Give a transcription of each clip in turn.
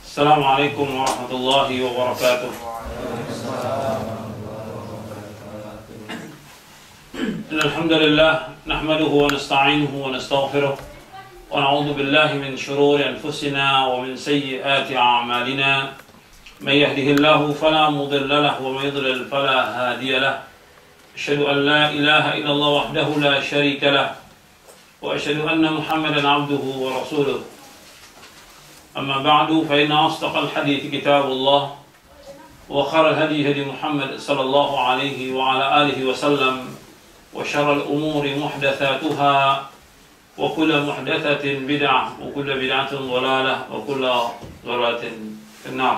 Assalamualaikum warahmatullahi wabarakatuh. Alhamdulillah, nahmaduhu wa nasta'inuhu wa nastaghfiruh wa na'udzu billahi min shururi anfusina wa min sayyiati a'malina. May yahdihillahu fala mudilla lahu wa may yudlil fala hadiya lahu. Asyhadu an la ilaha illallah wahdahu la syarika lahu wa asyhadu anna Muhammadan 'abduhu wa rasuluh. أما بعد فإن أصدق الحديث كتاب الله وخير الهدي هدي محمد صلى الله عليه وعلى آله وسلم وشر الأمور محدثاتها وكل محدثة بدعة وكل بدعة ضلالة وكل ضلالة في النار.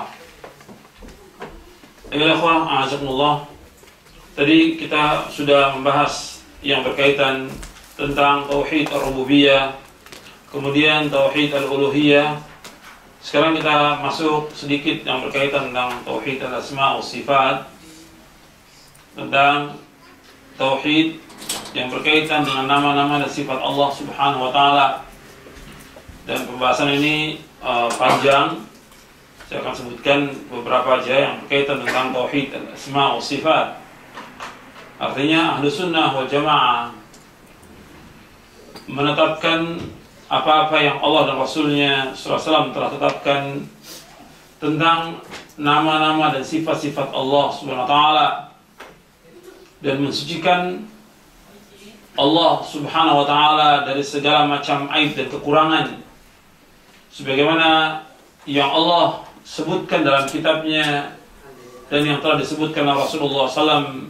Ayolah ikhwah, a'azakumullah. Tadi kita sudah membahas yang berkaitan tentang tauhid ar-rububiyah, kemudian tauhid al-uluhiyah. Sekarang kita masuk sedikit yang berkaitan tentang tauhid al-asma' wa sifat, tentang tauhid yang berkaitan dengan nama-nama dan sifat Allah Subhanahu wa taala. Dan pembahasan ini panjang. Saya akan sebutkan beberapa aja yang berkaitan tentang tauhid al-asma' wa sifat. Artinya Ahlus Sunnah wal Jamaah menetapkan apa-apa yang Allah dan Rasulnya SAW telah tetapkan tentang nama-nama dan sifat-sifat Allah Subhanahu wa taala, dan mensucikan Allah Subhanahu wa taala dari segala macam aib dan kekurangan, sebagaimana yang Allah sebutkan dalam kitabnya dan yang telah disebutkan oleh Rasulullah SAW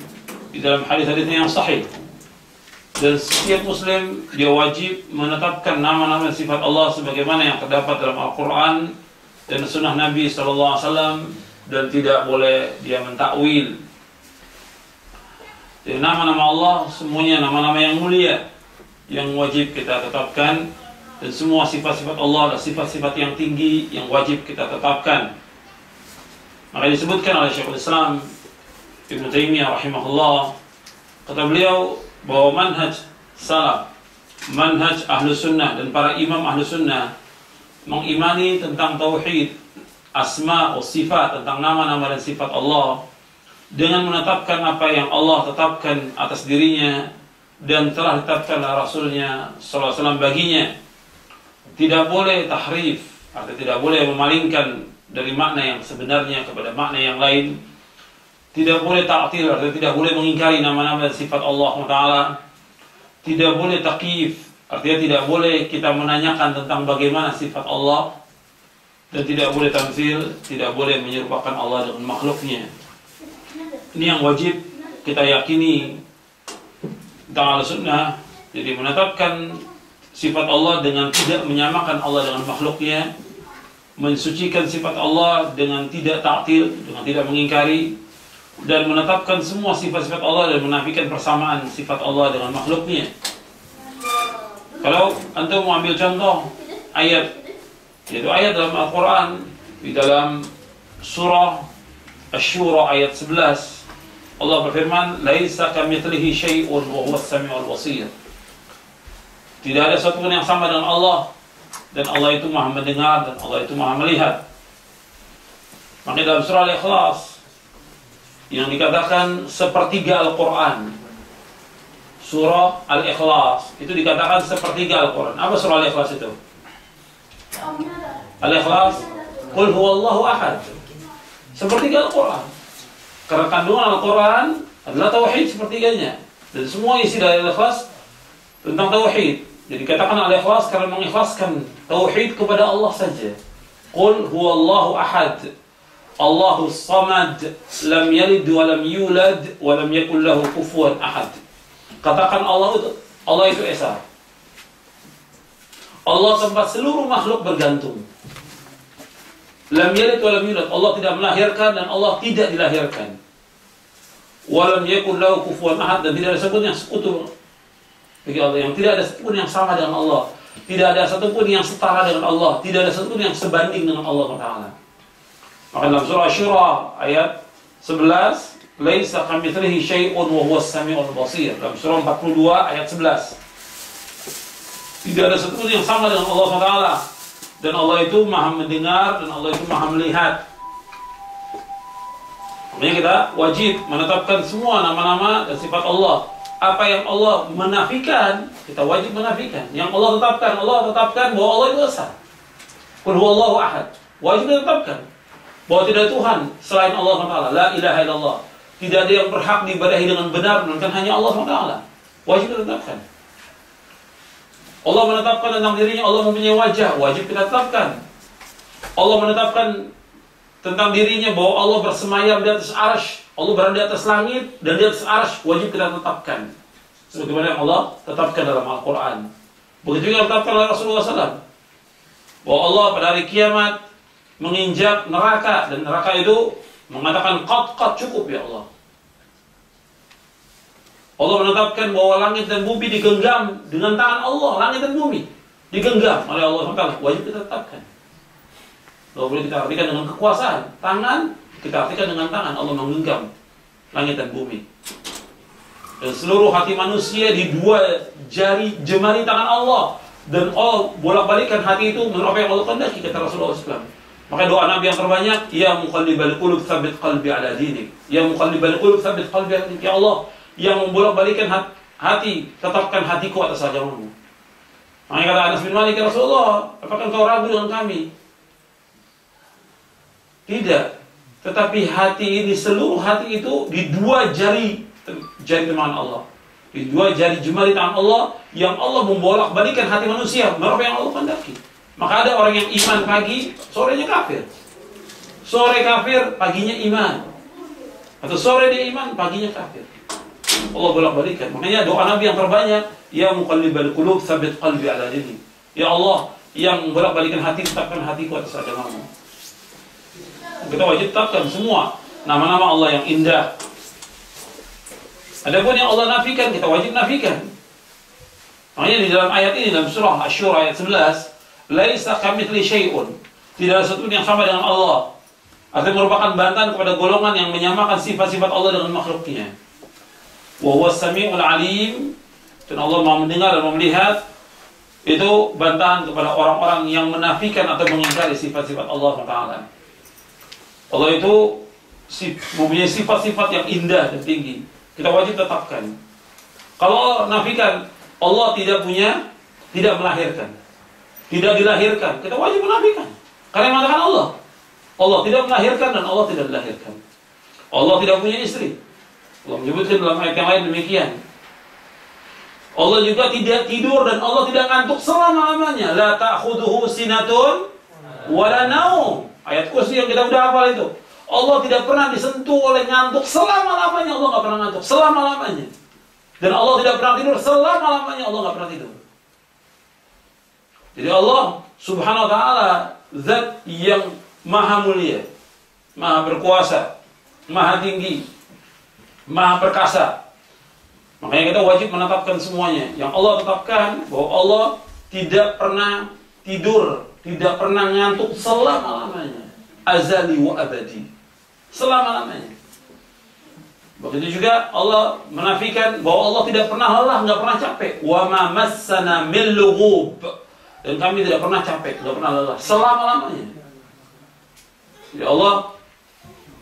di dalam hadis-hadisnya yang sahih. Dan setiap muslim dia wajib menetapkan nama-nama dan sifat Allah sebagaimana yang terdapat dalam Al-Quran dan sunnah Nabi SAW, dan tidak boleh dia mentakwil. Jadi nama-nama Allah semuanya nama-nama yang mulia yang wajib kita tetapkan, dan semua sifat-sifat Allah adalah sifat-sifat yang tinggi yang wajib kita tetapkan. Maka disebutkan oleh Syekhul Islam Ibnu Taimiyah rahimahullah, kata beliau bahwa manhaj salaf, manhaj ahlu sunnah dan para imam ahlu sunnah mengimani tentang tauhid asma' wa sifat, tentang nama-nama dan sifat Allah, dengan menetapkan apa yang Allah tetapkan atas dirinya dan telah ditetapkan oleh Rasulnya SAW baginya. Tidak boleh tahrif, artinya tidak boleh memalingkan dari makna yang sebenarnya kepada makna yang lain. Tidak boleh ta'til, artinya tidak boleh mengingkari nama-nama dan sifat Allah Ta'ala. Tidak boleh taqif, artinya tidak boleh kita menanyakan tentang bagaimana sifat Allah. Dan tidak boleh tamtsil, tidak boleh menyerupakan Allah dengan makhluknya. Ini yang wajib kita yakini tentang al-sunnah. Jadi menetapkan sifat Allah dengan tidak menyamakan Allah dengan makhluknya, mensucikan sifat Allah dengan tidak ta'til, dengan tidak mengingkari, dan menetapkan semua sifat-sifat Allah dan menafikan persamaan sifat Allah dengan makhluknya. Kalau antum mau ambil contoh ayat, yaitu ayat dalam Al-Quran di dalam surah Asy-Syura ayat 11, Allah berfirman, "Laisa kamitslihi syai'un wa huwas samiul basir." Tidak ada sesuatu pun yang sama dengan Allah, dan Allah itu Maha mendengar dan Allah itu Maha melihat. Maka dalam surah Al-Ikhlas yang dikatakan sepertiga Al-Quran, surah Al-Ikhlas itu dikatakan sepertiga Al-Quran. Apa surah Al-Ikhlas itu? Al-Ikhlas, Qul huwallahu ahad, sepertiga Al-Quran. Karena kandungan Al-Quran adalah tauhid sepertiganya, dan semua isi dari Al-Ikhlas tentang tauhid. Jadi dikatakan Al-Ikhlas karena mengikhlaskan tauhid kepada Allah saja. Qul huwallahu ahad, Allahus samad, lam yalid wa lam yulad wa lam yakul lahu kufuwan ahad. Katakan Allah itu esa. Allah tempat seluruh makhluk bergantung. Lam yalid wa lam yulad, Allah tidak melahirkan dan Allah tidak dilahirkan. Wa lam yakul lahu kufuwan ahad, dan tidak ada satupun yang sekutu bagi Allah, yang tidak ada satupun yang sama dengan Allah, tidak ada satupun yang setara dengan Allah, tidak ada satupun yang sebanding dengan Allah Taala. Maka dalam surah Asy-Syura ayat 11, "Laisa kamitslihi syai'un wa huwas samiul basir." Dalam surah 42 ayat 11. Tidak ada satupun yang sama dengan Allah Taala, dan Allah itu maha mendengar, dan Allah itu maha melihat. Makanya kita wajib menetapkan semua nama-nama dan sifat Allah. Apa yang Allah menafikan, kita wajib menafikan. Yang Allah tetapkan bahwa Allah itu esa. Qul huwallahu ahad. Wajib ditetapkan bahwa tidak ada Tuhan selain Allah SWT. La ilaha illallah. Tidak ada yang berhak diibadahi dengan benar melainkan hanya Allah SWT. Wajib ditetapkan. Allah menetapkan tentang dirinya, Allah mempunyai wajah, wajib kita tetapkan. Allah menetapkan tentang dirinya bahwa Allah bersemayam di atas arsy, Allah berada di atas langit dan di atas arsy, wajib kita tetapkan. Sebagaimana yang Allah tetapkan dalam Al-Quran. Begitu juga ditetapkan oleh Rasulullah SAW, bahwa Allah pada hari kiamat menginjak neraka, dan neraka itu mengatakan qad cukup ya Allah. Allah menetapkan bahwa langit dan bumi digenggam dengan tangan Allah. Langit dan bumi digenggam oleh Allah SWT. Wajib kita tetapkan. Tidak boleh kita artikan dengan kekuasaan. Tangan, kita artikan dengan tangan. Allah menggenggam langit dan bumi. Dan seluruh hati manusia di dua jari jemari tangan Allah. Dan Allah bolak-balikan hati itu menurut apa yang Allah kehendaki, kata Rasulullah SAW. Maka doa Nabi yang terbanyak, Ya muqallibal qulub tsabbit qalbi ala dinik. Ya muqallibal qulub tsabbit qalbi ala dinik. Ya Allah, yang membolak-balikan hati, tetapkan hatiku atas agamamu. Makanya kata Anas bin Malik, ya Rasulullah, apakah engkau ragu dengan kami? Tidak. Tetapi hati ini, seluruh hati itu di dua jari tangan Allah. Di dua jari jemari tangan Allah, yang Allah membolak-balikan hati manusia menurut yang Allah kehendaki. Maka ada orang yang iman pagi, sorenya kafir. Sore kafir, paginya iman. Atau sore dia iman, paginya kafir. Allah bolak-balikan. Makanya doa Nabi yang terbanyak, Ya muqallibal qulub tsabbit qalbi ala dinik. Ya Allah, yang bolak-balikan hati, tetapkan hatiku atas agamamu. Kita wajib tetapkan semua nama-nama Allah yang indah. Adapun yang Allah nafikan, kita wajib nafikan. Makanya di dalam ayat ini, dalam surah Asy-Syura ayat 11, Laisa kamitsli syai'un. Tidak ada sesuatu yang sama dengan Allah. Artinya merupakan bantahan kepada golongan yang menyamakan sifat-sifat Allah dengan makhluknya. Wa huwas sami'ul alim, dan Allah Maha mendengar dan melihat. Itu bantahan kepada orang-orang yang menafikan atau mengingkari sifat-sifat Allah Taala. Allah itu mempunyai sifat-sifat yang indah dan tinggi. Kita wajib tetapkan. Kalau nafikan, Allah tidak melahirkan, tidak dilahirkan, kita wajib menafikan. Karena yang mengatakan Allah tidak melahirkan dan Allah tidak dilahirkan. Allah tidak punya istri. Allah menyebutkan dalam ayat yang lain demikian. Allah juga tidak tidur dan Allah tidak ngantuk selama-lamanya. La ta'khudhuhu sinatun wala naum. Ayat kursi yang kita udah hafal itu. Allah tidak pernah disentuh oleh ngantuk selama-lamanya. Allah nggak pernah ngantuk selama-lamanya. Dan Allah tidak pernah tidur selama-lamanya. Allah nggak pernah tidur. Jadi Allah Subhanahu wa ta'ala zat yang maha mulia, maha berkuasa, maha tinggi, maha perkasa. Makanya kita wajib menetapkan semuanya. Yang Allah tetapkan bahwa Allah tidak pernah tidur, tidak pernah ngantuk selama-lamanya. Azali wa abadi. Selama-lamanya. Begitu juga Allah menafikan bahwa Allah tidak pernah lelah, nggak pernah capek. Wa ma massana min lughub. Dan kami tidak pernah capek, tidak pernah lelah selama-lamanya. Jadi Allah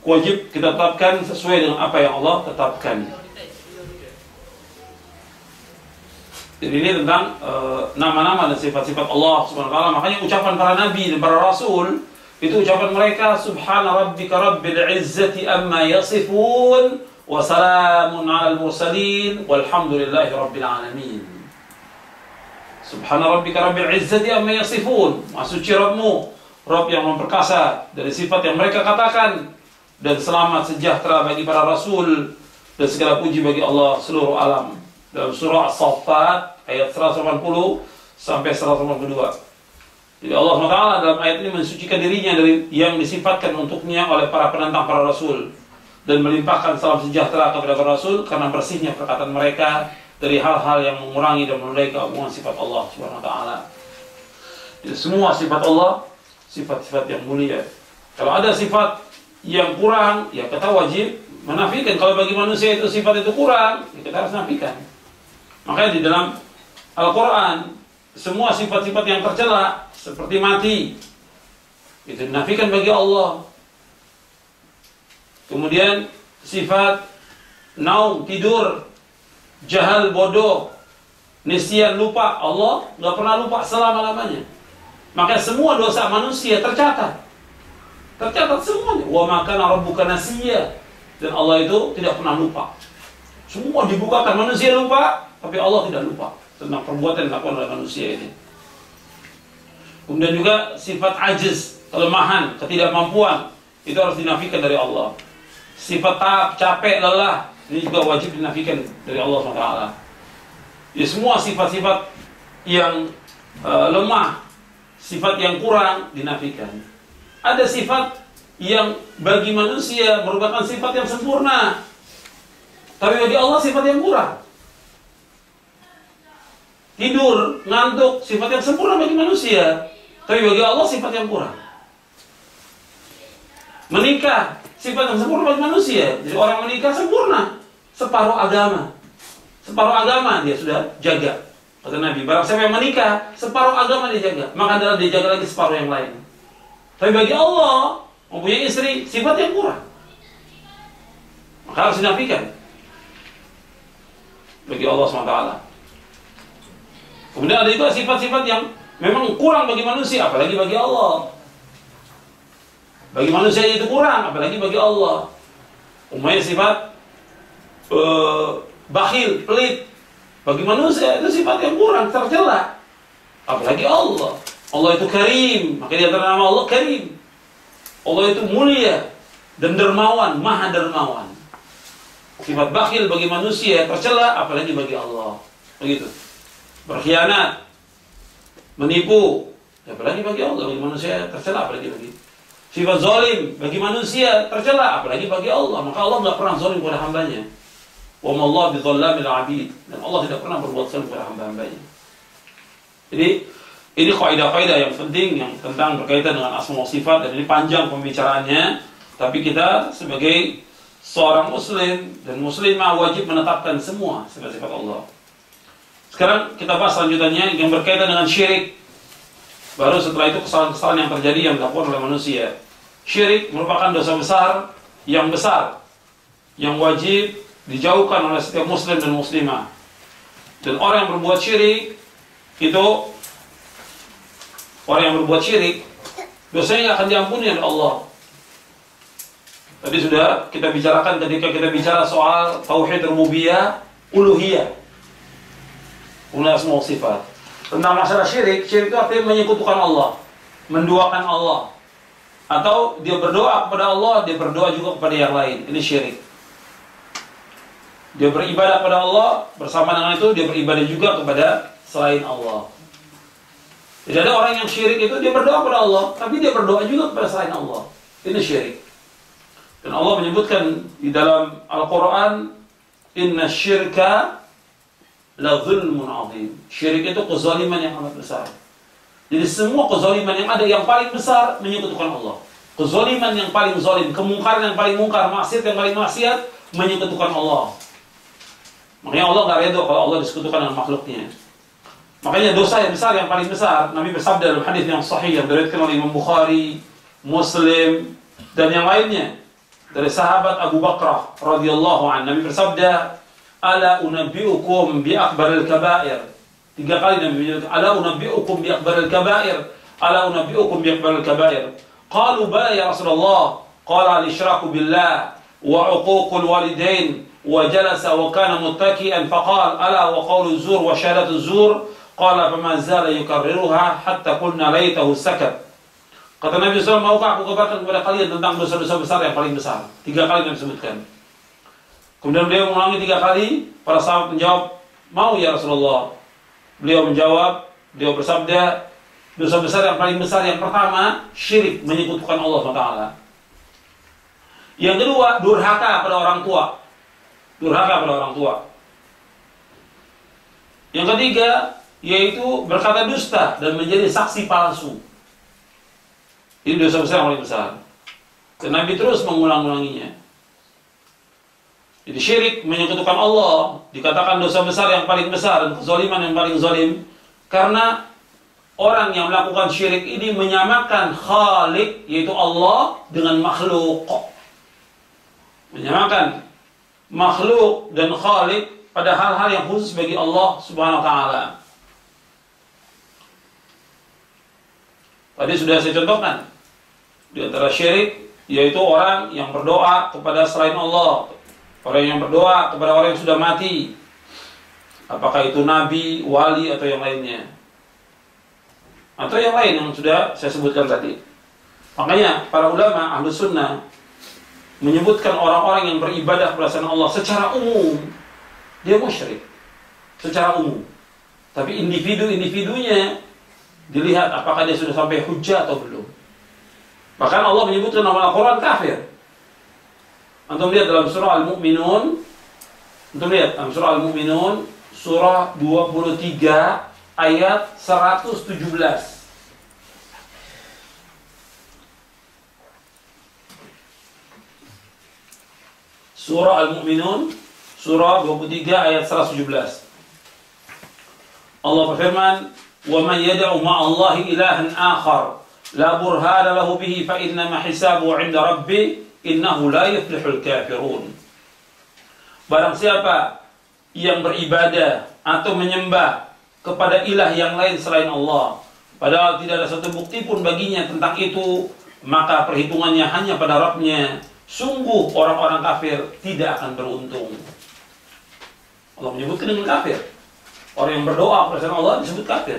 wajib kita tetapkan sesuai dengan apa yang Allah tetapkan. Jadi ini tentang nama-nama dan sifat-sifat Allah Subhanahu wa ta'ala. Makanya ucapan para nabi dan para rasul itu ucapan mereka, Subhana rabbika rabbil izzati amma yasifun wa salamun 'alal mursalin walhamdulillahi rabbil alamin. Subhana rabbika rabbil izzati amma yasifun. Maha suci Rabbmu, Rabb yang memperkasa dari sifat yang mereka katakan, dan selamat sejahtera bagi para rasul dan segala puji bagi Allah seluruh alam. Dalam surah As-Saffat ayat 180 sampai 182. Jadi Allah SWT dalam ayat ini mensucikan dirinya dari yang disifatkan untuknya oleh para penantang para rasul, dan melimpahkan salam sejahtera kepada para rasul karena bersihnya perkataan mereka dari hal-hal yang mengurangi dan menodai keagungan sifat Allah Subhanahu wa taala. Jadi semua sifat Allah sifat-sifat yang mulia. Kalau ada sifat yang kurang, ya kita wajib menafikan. Kalau bagi manusia itu sifat itu kurang, ya kita harus nafikan. Makanya di dalam Al-Quran semua sifat-sifat yang tercela seperti mati. Itu dinafikan bagi Allah. Kemudian sifat naum, tidur, jahal, bodoh, nisyan, lupa. Allah nggak pernah lupa selama-lamanya. Maka semua dosa manusia tercatat. Tercatat semuanya. Wa ma kana rabbuka nasiya. Dan Allah itu tidak pernah lupa. Semua dibukakan. Manusia lupa, tapi Allah tidak lupa tentang perbuatan yang dilakukan oleh manusia ini. Kemudian juga sifat ajiz, kelemahan, ketidakmampuan, itu harus dinafikan dari Allah. Sifat capek, lelah, ini juga wajib dinafikan dari Allah SWT. Ya, semua sifat-sifat yang lemah, sifat yang kurang dinafikan. Ada sifat yang bagi manusia merupakan sifat yang sempurna, tapi bagi Allah sifat yang kurang. Tidur, ngantuk, sifat yang sempurna bagi manusia, tapi bagi Allah sifat yang kurang. Menikah, sifat yang sempurna bagi manusia. Jadi orang menikah sempurna, separuh agama. Separuh agama dia sudah jaga. Kata Nabi, barang siapa yang menikah, separuh agama dia jaga, maka adalah dia jaga lagi separuh yang lain. Tapi bagi Allah, mempunyai istri, sifat yang kurang, maka harus dinafikan bagi Allah SWT. Kemudian ada juga sifat-sifat yang memang kurang bagi manusia, apalagi bagi Allah. Bagi manusia itu kurang, apalagi bagi Allah. Umpamanya sifat bakhil, pelit. Bagi manusia itu sifat yang kurang, tercela. Apalagi Allah. Allah itu karim, maka dia antara nama Allah karim. Allah itu mulia dan dermawan, maha dermawan. Sifat bakhil bagi manusia tercela, apalagi bagi Allah. Begitu. Berkhianat, menipu, apalagi bagi Allah. Bagi manusia tercela, apalagi bagi. Sifat zalim bagi manusia tercela, apalagi bagi Allah. Maka Allah tidak pernah zalim kepada hambanya. Wa ma Allah bidzalamil 'abid. Dan Allah tidak pernah berbuat zalim kepada hamba-hambanya. Jadi ini kaidah-kaidah yang penting yang tentang berkaitan dengan asma wa sifat, dan ini panjang pembicaraannya. Tapi kita sebagai seorang muslim dan muslimah wajib menetapkan semua sifat-sifat Allah. Sekarang kita bahas selanjutnya yang berkaitan dengan syirik. Baru setelah itu kesalahan-kesalahan yang terjadi yang dilakukan oleh manusia. Syirik merupakan dosa besar yang wajib dijauhkan oleh setiap muslim dan muslimah. Dan orang yang berbuat syirik itu, orang yang berbuat syirik dosanya akan diampuni oleh Allah. Tadi sudah kita bicarakan ketika kita bicara soal tauhid rububiyah, uluhiyah, asma wa sifat. Tentang masalah syirik, syirik itu artinya menyekutukan Allah, menduakan Allah, atau dia berdoa kepada Allah, dia berdoa juga kepada yang lain. Ini syirik. Dia beribadah kepada Allah, bersama dengan itu dia beribadah juga kepada selain Allah. Jadi ada orang yang syirik itu dia berdoa kepada Allah, tapi dia berdoa juga kepada selain Allah. Ini syirik. Dan Allah menyebutkan di dalam Al-Quran, Inna syirka la zulmun azim. Syirik itu kezaliman yang amat besar. Jadi semua kezaliman yang ada, yang paling besar menyekutukan Allah. Kezaliman yang paling zalim, kemungkaran yang paling mungkar, maksiat yang paling maksiat, menyekutukan Allah. Makanya Allah gak redha kalau Allah disekutukan dengan makhluknya. Makanya dosa yang besar, yang paling besar, Nabi bersabda dalam hadis yang sahih yang diriwayatkan oleh Imam Bukhari, Muslim, dan yang lainnya dari sahabat Abu Bakrah radhiyallahu anhu. Nabi bersabda, "Ala unabbiukum bi akbaril kabair." 3 kali Nabi menyebut, "Ala unabbiukum bi akbaril kabair." Ala unabbiukum bi akbaril kabair. Qalu bala ya Rasulullah. Qala al-isyraku billah wa 'uququl walidain wa jalasa wa kana muttaki'an faqala ala wa qawlu zur wa syahadatu zur. Qala fama zala yukarriruha hatta qulna laitahu sakat. Kata Nabi SAW, maukah aku kabarkan kepada kalian tentang dosa-dosa besar yang paling besar? 3 kali Nabi sebutkan. Kemudian beliau mengulangi 3 kali. Para sahabat menjawab, mau ya Rasulullah. Beliau menjawab, beliau bersabda, dosa besar yang paling besar yang pertama, syirik, menyekutukan Allah SWT. Yang kedua, durhaka pada orang tua. Durhaka pada orang tua. Yang ketiga, yaitu berkata dusta dan menjadi saksi palsu. Ini dosa besar yang paling besar. Dan Nabi terus mengulang-ulanginya. Jadi syirik, menyekutukan Allah, dikatakan dosa besar yang paling besar dan kezaliman yang paling zalim, karena orang yang melakukan syirik ini menyamakan Khalik, yaitu Allah, dengan makhluk. Menyamakan makhluk dan Khalik pada hal-hal yang khusus bagi Allah Subhanahu wa taala. Tadi sudah saya contohkan. Di antara syirik yaitu orang yang berdoa kepada selain Allah, orang yang berdoa kepada orang yang sudah mati, apakah itu nabi, wali, atau yang lainnya, atau yang lain yang sudah saya sebutkan tadi. Makanya para ulama ahlu sunnah menyebutkan orang-orang yang beribadah kepada selain Allah secara umum dia musyrik, secara umum. Tapi individu-individunya dilihat apakah dia sudah sampai hujjah atau belum. Bahkan Allah menyebutkan dalam Al-Quran kafir. Antum lihat dalam surah Al-Mu'minun, surah 23 ayat 117. Surah Al-Mu'minun, surah 23 ayat 117. Allah berfirman, وَمَنْ يَدْعُ مَعَ اللَّهِ إِلَهًا آخَرَ لَا بُرْهَانَ لَهُ بِهِ فَإِنَّمَا حِسَابُهُ عِنْدَ رَبِّهِ إِنَّهُ لَا يُفْلِحُ الْكَافِرُونَ. Barang siapa yang beribadah atau menyembah kepada ilah yang lain selain Allah, padahal tidak ada satu bukti pun baginya tentang itu, maka perhitungannya hanya pada Rabb-Nya. Sungguh orang-orang kafir tidak akan beruntung. Allah menyebutkan dengan kafir. Orang yang berdoa kepada Allah disebut kafir.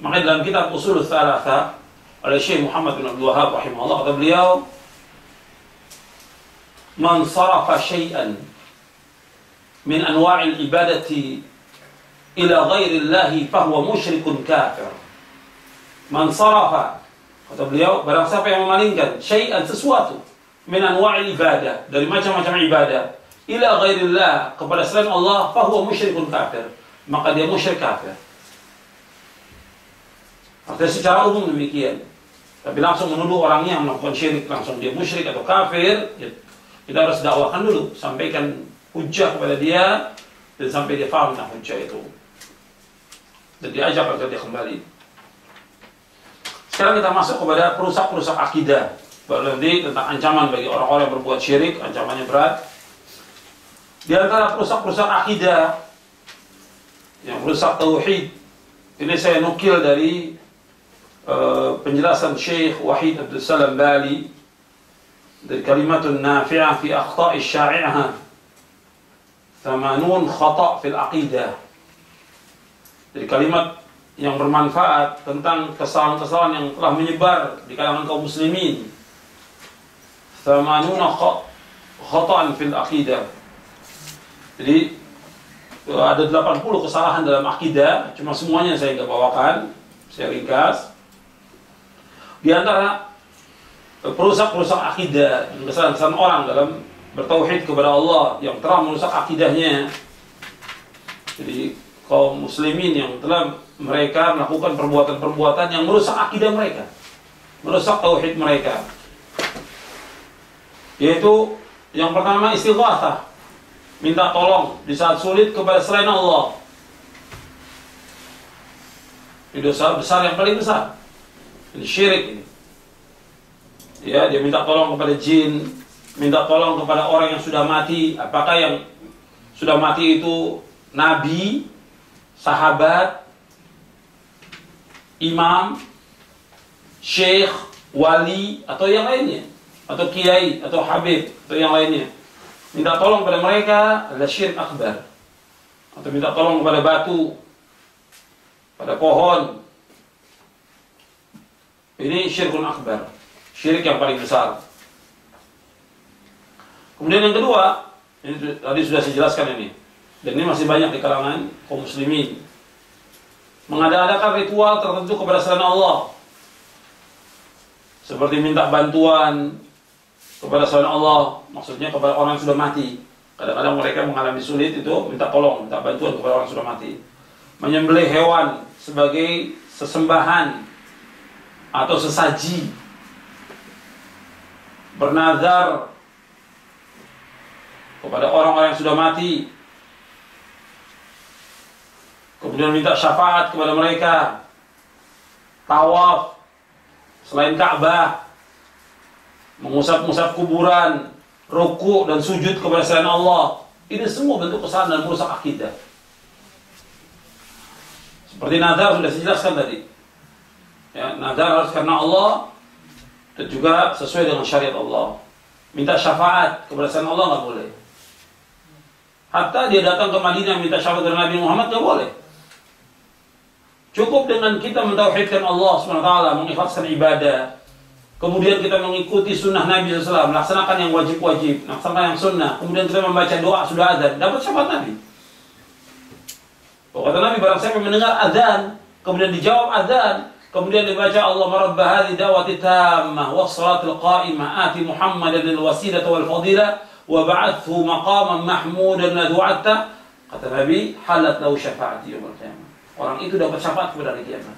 Makanya dalam kitab Ushul Tsalatsa oleh Syekh Muhammad bin Abdul Wahhab rahimahullah, kata beliau, "Man sarafa syai'an min anwa'il ibadati ila ghairi Allah fa huwa musyrikun kafir." Man sarafa, kata beliau, barang siapa yang memalingkan syai'an, sesuatu, min anwa'il ibadah, dari macam-macam ibadah, ila ghairillah, kepada selain Allah, fa huwa musyrikun kafir, maka dia musyrik kafir. Artinya secara umum demikian. Tapi langsung menuduh orangnya yang melakukan syirik langsung dia musyrik atau kafir, kita harus dakwakan dulu, sampaikan hujjah kepada dia dan sampai dia faham tentang hujjah itu, dan diajak agar dia kembali. Sekarang kita masuk kepada perusak-perusak akidah. Baru nanti tentang ancaman bagi orang-orang yang berbuat syirik, ancamannya berat. Di antara perusak-perusak akidah yang merusak tauhid, ini saya nukil dari penjelasan Syekh Wahid Abdul Salam Bali dari Kalimatun Nafi'ah fi Akhta'i Syai'ah 80 khata' fil aqidah. Dari kalimat yang bermanfaat tentang kesalahan-kesalahan yang telah menyebar di kalangan kaum muslimin. 80 khata'an fil aqidah. Jadi ada 80 kesalahan dalam akidah, cuma semuanya saya nggak bawakan, saya ringkas. Di antara perusak-perusak akidah dan kesalahan orang dalam bertauhid kepada Allah yang telah merusak akidahnya. Jadi kaum muslimin yang telah mereka melakukan perbuatan-perbuatan yang merusak akidah mereka, merusak tauhid mereka. Yaitu yang pertama istighatsah, minta tolong di saat sulit kepada selain Allah. Ini dosa besar yang paling besar. Ini syirik ini. Ya, dia minta tolong kepada jin, minta tolong kepada orang yang sudah mati. Apakah yang sudah mati itu nabi, sahabat, imam, syekh, wali, atau yang lainnya, atau kiai, atau habib, atau yang lainnya. Minta tolong kepada mereka adalah syirik akbar. Atau minta tolong kepada batu, pada pohon. Ini syirkun akbar, syirik yang paling besar. Kemudian yang kedua, ini tadi sudah saya jelaskan ini, dan ini masih banyak di kalangan kaum muslimin, mengada-adakan ritual tertentu kepada selain Allah, seperti minta bantuan kepada selain Allah, maksudnya kepada orang yang sudah mati. Kadang-kadang mereka mengalami sulit itu, minta tolong, minta bantuan kepada orang yang sudah mati. Menyembelih hewan sebagai sesembahan atau sesaji, bernazar kepada orang-orang yang sudah mati, kemudian minta syafaat kepada mereka, tawaf selain Ka'bah, mengusap-usap kuburan, ruku dan sujud kepada selain Allah. Ini semua bentuk kesalahan dan merusak akidah. Seperti nazar sudah saya jelaskan tadi. Ya, nazar harus karena Allah dan juga sesuai dengan syariat Allah. Minta syafaat kepada selain Allah nggak boleh. Hatta dia datang ke Madinah minta syafaat dari Nabi Muhammad nggak boleh. Cukup dengan kita mentauhidkan Allah SWT, mengikhlaskan ibadah, kemudian kita mengikuti sunnah Nabi SAW, melaksanakan yang wajib-wajib, melaksanakan yang sunnah, kemudian kita membaca doa sudah azan, dapat syafaat Nabi. Kata Nabi, barang siapa mendengar azan, kemudian dijawab azan, kemudian dibaca Allahumma rabba hadhihi da'wati tammah was salatil qa'imah ati Muhammadan lil wasilata wal fadilah wa ba'athu maqaman mahmudan la du'atta, kata Nabi, halat lahu syafaati yaumil qiyamah. Orang itu dapat syafaat pada hari kiamat.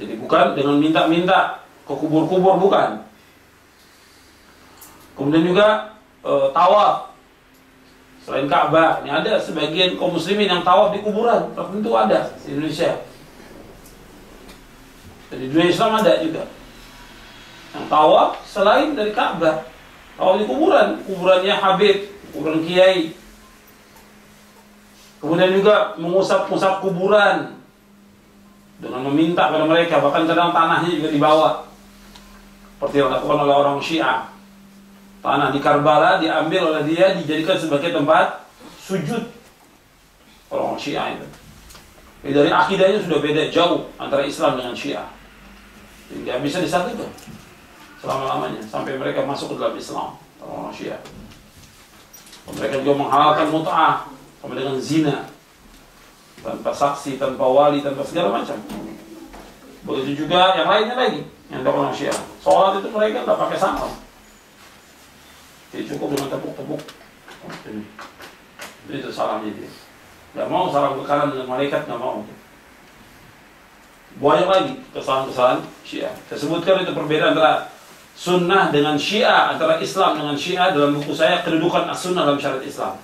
Jadi bukan dengan minta-minta ke kubur-kubur, bukan. Kemudian juga tawaf selain Ka'bah. Ini ada sebagian kaum muslimin yang tawaf di kuburan, tertentu ada di Indonesia. Jadi di dunia Islam ada juga yang tawaf selain dari Ka'bah, tawaf di kuburan, kuburannya Habib, kuburan Kiai. Kemudian juga mengusap-usap kuburan dengan meminta kepada mereka, bahkan kadang tanahnya juga dibawa. Seperti yang dilakukan oleh orang Syiah. Tanah di Karbala diambil oleh dia, dijadikan sebagai tempat sujud orang Syiah itu. Jadi dari akidahnya sudah beda jauh antara Islam dengan Syiah. Jadi nggak bisa disatukan selama-lamanya sampai mereka masuk ke dalam Islam, orang Syiah. Mereka juga menghalalkan mut'ah sama dengan zina, tanpa saksi, tanpa wali, tanpa segala macam. Begitu juga yang lainnya lagi, yang orang Syiah. Sholat itu mereka nggak pakai sandal, jadi cukup dengan tepuk-tepuk. Itu salahnya dia. Nggak mau salam ke kanan dengan malaikat, nggak mau. Banyak lagi kesalahan-kesalahan Syiah. Saya sebutkan itu perbedaan antara sunnah dengan Syiah, antara Islam dengan Syiah dalam buku saya Kedudukan As-Sunnah dalam Syariat Islam.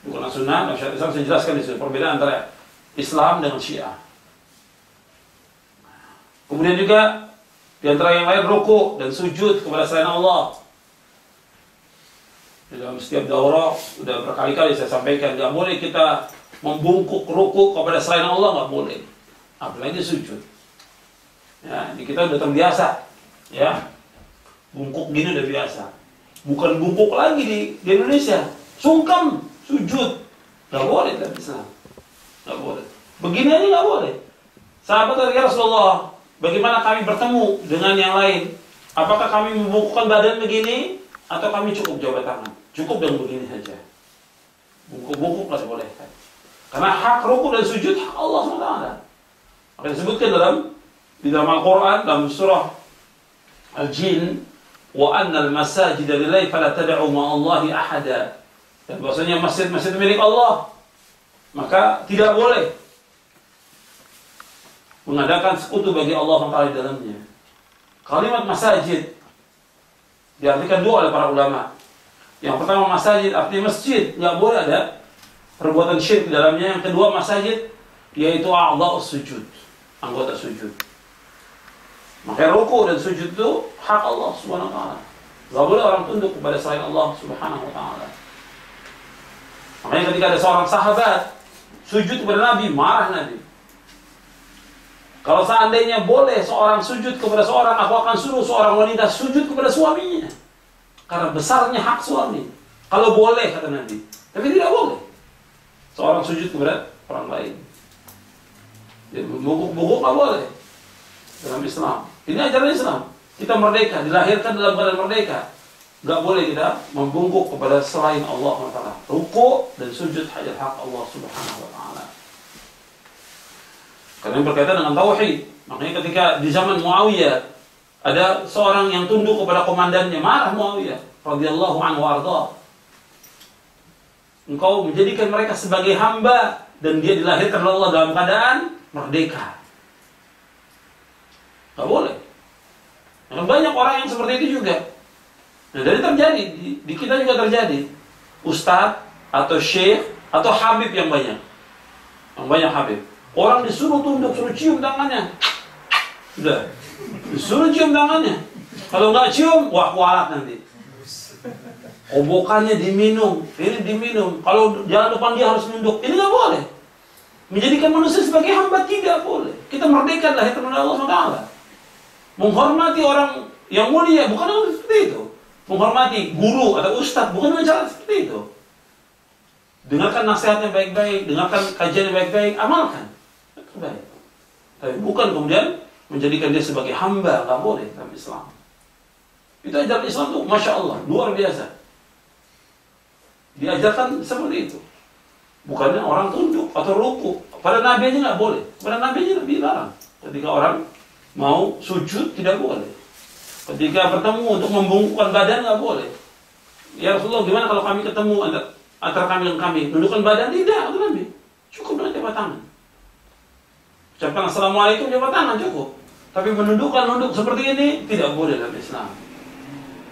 Bukan as-sunnah, dalam syariat Islam saya jelaskan di sini perbedaan antara Islam dengan Syiah. Kemudian juga di antara yang lain ruku dan sujud kepada selain Allah. Di dalam setiap daurah sudah berkali-kali saya sampaikan, nggak boleh kita membungkuk ruku kepada selain Allah, nggak boleh. Apalagi sujud. Ya, ini kita udah terbiasa, ya. Bungkuk gini udah biasa. Bukan bungkuk lagi di Indonesia, sungkem. Sujud, nggak boleh dalam Islam, nggak boleh. Begini aja nggak boleh. Sahabat dari Rasulullah, bagaimana kami bertemu dengan yang lain? Apakah kami membungkukkan badan begini, atau kami cukup jabat tangan? Cukup dengan begini saja. Bungkuk-bungkuk nggak boleh. Karena hak ruku dan sujud hak Allah SWT. Maka disebutkan di dalam Al-Quran dalam surah Al-Jin, wa anna al-masajida lillahi fala tad'u ma'allahi ahada. Dan bahwasanya masjid-masjid milik Allah, maka tidak boleh mengadakan sekutu bagi Allah SWT di dalamnya. Kalimat masajid diartikan dua oleh para ulama. Yang pertama masajid artinya masjid, nggak boleh ada perbuatan syirik di dalamnya. Yang kedua masajid yaitu a'dha'us sujud, anggota sujud. Maka ruku dan sujud itu hak Allah Subhanahu wa taala. Nggak boleh orang tunduk kepada selain Allah Subhanahu wa taala. Makanya ketika ada seorang sahabat sujud kepada Nabi, marah Nabi. Kalau seandainya boleh seorang sujud kepada seorang, aku akan suruh seorang wanita sujud kepada suaminya. Karena besarnya hak suami. Kalau boleh, kata Nabi. Tapi tidak boleh seorang sujud kepada orang lain. Jadi bungkuk-bungkuk nggak boleh dalam Islam. Ini ajaran Islam. Kita merdeka, dilahirkan dalam keadaan merdeka. Nggak boleh kita membungkuk kepada selain Allah SWT. Ruku dan sujud hanya hak Allah Subhanahu wa taala. Karena berkaitan dengan tauhid. Makanya ketika di zaman Muawiyah ada seorang yang tunduk kepada komandannya, marah Muawiyah radhiyallahu anhu warda. Engkau menjadikan mereka sebagai hamba dan dia dilahirkan oleh Allah dalam keadaan merdeka. Nggak boleh. Nah, banyak orang yang seperti itu juga. Nah, dari terjadi, di kita juga terjadi. Ustadz, atau syekh, atau habib yang banyak. Yang banyak habib. Orang disuruh tunduk, suruh cium tangannya. Sudah. Disuruh cium tangannya. Kalau nggak cium, wah kualat nanti. Kobokannya diminum, ini diminum. Kalau jalan depan dia harus nunduk. Ini nggak boleh. Menjadikan manusia sebagai hamba tidak boleh. Kita merdeka lahir dari Allah SWT. Menghormati orang yang mulia bukan dengan seperti itu. Menghormati guru atau ustadz bukan dengan cara seperti itu. Dengarkan nasihatnya baik-baik, dengarkan kajiannya baik-baik, amalkan. Baik. Tapi bukan kemudian menjadikan dia sebagai hamba, nggak boleh dalam Islam. Itu ajaran Islam tuh, masya Allah, luar biasa. Diajarkan seperti itu. Bukannya orang tunduk atau ruku. Pada Nabi aja nggak boleh. Pada Nabi aja dilarang. Ketika orang mau sujud tidak boleh. Ketika bertemu untuk membungkukkan badan nggak boleh. Ya Rasulullah, gimana kalau kami ketemu antara kami dan kami? Nundukkan badan tidak, kata Nabi. Cukup dengan jabat tangan. Ucapkan assalamualaikum, jabat tangan cukup. Tapi nunduk seperti ini tidak boleh dalam Islam.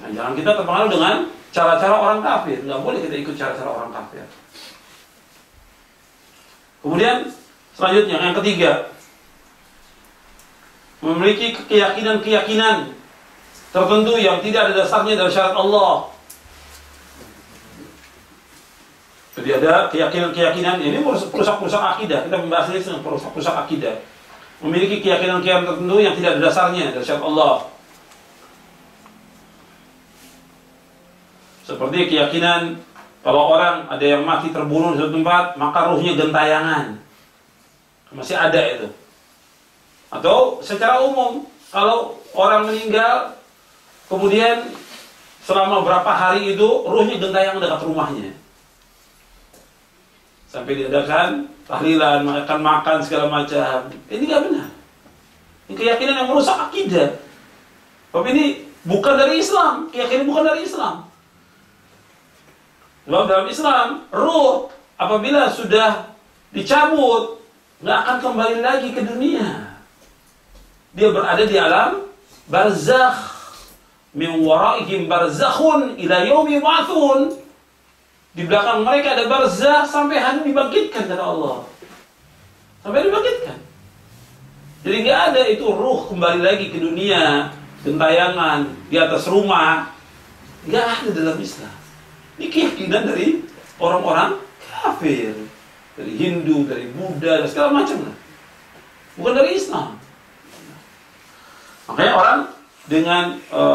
Nah, jangan kita terpengaruh dengan cara-cara orang kafir. Nggak boleh kita ikut cara-cara orang kafir. Kemudian selanjutnya yang ketiga, memiliki keyakinan tertentu yang tidak ada dasarnya dari syariat Allah. Jadi ada keyakinan ini perusak akidah. Kita membahas ini tentang perusak akidah. Memiliki keyakinan tertentu yang tidak ada dasarnya dari syariat Allah. Seperti keyakinan kalau orang ada yang mati terbunuh di suatu tempat, maka ruhnya gentayangan. Masih ada itu. Atau secara umum, kalau orang meninggal, kemudian selama berapa hari itu ruhnya gentayangan dekat rumahnya. Sampai diadakan tahlilan, makan segala macam. Ini nggak benar. Ini keyakinan yang merusak akidah. Tapi ini bukan dari Islam. Keyakinan bukan dari Islam. Sebab dalam Islam, ruh apabila sudah dicabut, nggak akan kembali lagi ke dunia. Dia berada di alam barzakh. Min waraihim barzakhun ila yaumi yub'atsun. Di belakang mereka ada barzakh sampai hari dibangkitkan kata Allah. Sampai dibangkitkan. Jadi nggak ada itu ruh kembali lagi ke dunia, gentayangan di atas rumah. Nggak ada dalam Islam. Ini keyakinan dari orang-orang kafir, dari Hindu, dari Buddha, dan segala macam. Bukan dari Islam. Makanya orang dengan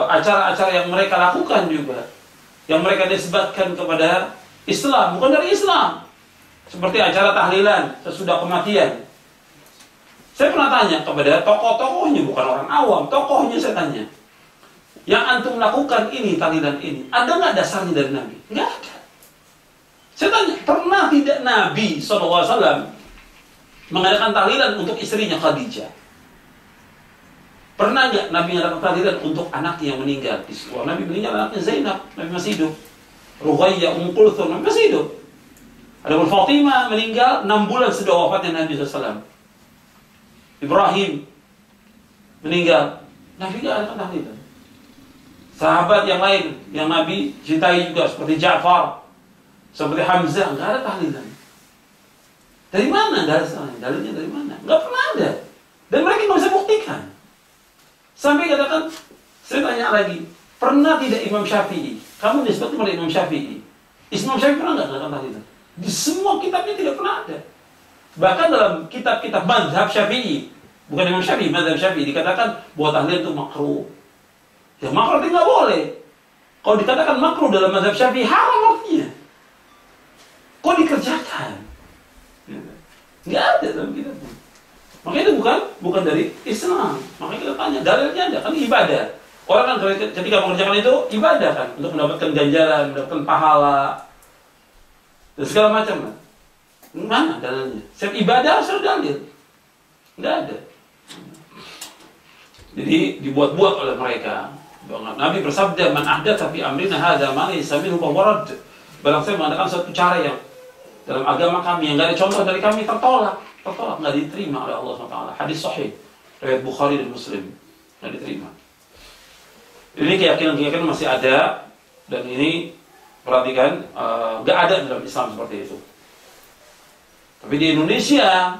acara-acara yang mereka lakukan juga, yang mereka nisbatkan kepada Islam, bukan dari Islam. Seperti acara tahlilan sesudah kematian. Saya pernah tanya kepada tokoh-tokohnya, bukan orang awam, tokohnya saya tanya. Yang antum lakukan ini, tahlilan ini, ada nggak dasarnya dari Nabi? Nggak ada. Saya tanya, pernah tidak Nabi SAW mengadakan tahlilan untuk istrinya Khadijah? Pernah nggak Nabi mengadakan tahlilan untuk anaknya yang meninggal? Nabi meninggal, anaknya Zainab, Nabi masih hidup. Ruqayyah, Kulthum, Nabi masih hidup. Adapun Fatimah meninggal 6 bulan sudah wafatnya Nabi SAW. Ibrahim meninggal, Nabi nggak ada tahlilan. Sahabat yang lain yang Nabi cintai juga seperti Ja'far, seperti Hamzah, nggak ada tahlilan. Dari mana? Nggak ada dalilnya dari mana? Nggak pernah ada. Dan mereka nggak bisa buktikan. Sampai katakan, saya tanya lagi, pernah tidak Imam Syafi'i? Kamu disebut kepada Imam Syafi'i. Imam Syafi'i pernah nggak mengadakan tahlilan? Di semua kitabnya tidak pernah ada. Bahkan dalam kitab-kitab mazhab Syafi'i, bukan Imam Syafi'i, mazhab Syafi'i dikatakan bahwa tahlilan itu makruh. Ya makruh itu nggak boleh. Kalau dikatakan makruh dalam mazhab Syafi'i, haram artinya. Kok dikerjakan? Nggak ada dalam kitab. Makanya itu bukan dari Islam. Makanya kita tanya, dalilnya ada, kan ibadah. Orang kan ketika mengerjakan itu ibadah kan, untuk mendapatkan ganjaran, mendapatkan pahala, dan segala macam kan. Mana dalilnya? Setiap ibadah harus ada dalil. Nggak ada. Jadi dibuat-buat oleh mereka. Nabi bersabda, "Man ahdatsa fi amrina hadza ma laysa minhu fa huwa radd." Barang siapa mengadakan suatu cara yang dalam agama kami yang nggak ada contoh dari kami, tertolak, nggak diterima oleh Allah SWT. Hadis sahih riwayat Bukhari dan Muslim, nggak diterima. Ini keyakinan masih ada, dan ini perhatikan, nggak ada dalam Islam seperti itu. Tapi di Indonesia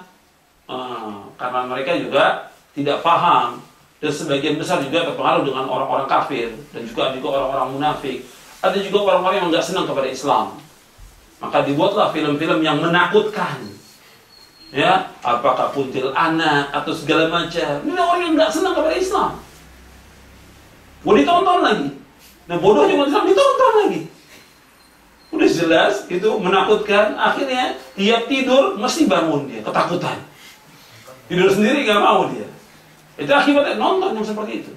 Karena mereka juga tidak paham, dan sebagian besar juga terpengaruh dengan orang-orang kafir, dan juga orang-orang munafik. Ada juga orang-orang yang nggak senang kepada Islam. Maka dibuatlah film-film yang menakutkan. Ya, apakah kuntilanak atau segala macam. Ini orang yang nggak senang kepada Islam. Mau ditonton lagi. Nah, bodohnya umat Islam ditonton lagi. Udah jelas, itu menakutkan. Akhirnya, tiap tidur mesti bangun dia, ketakutan. Tidur sendiri nggak mau dia. Itu akibatnya nonton yang seperti itu.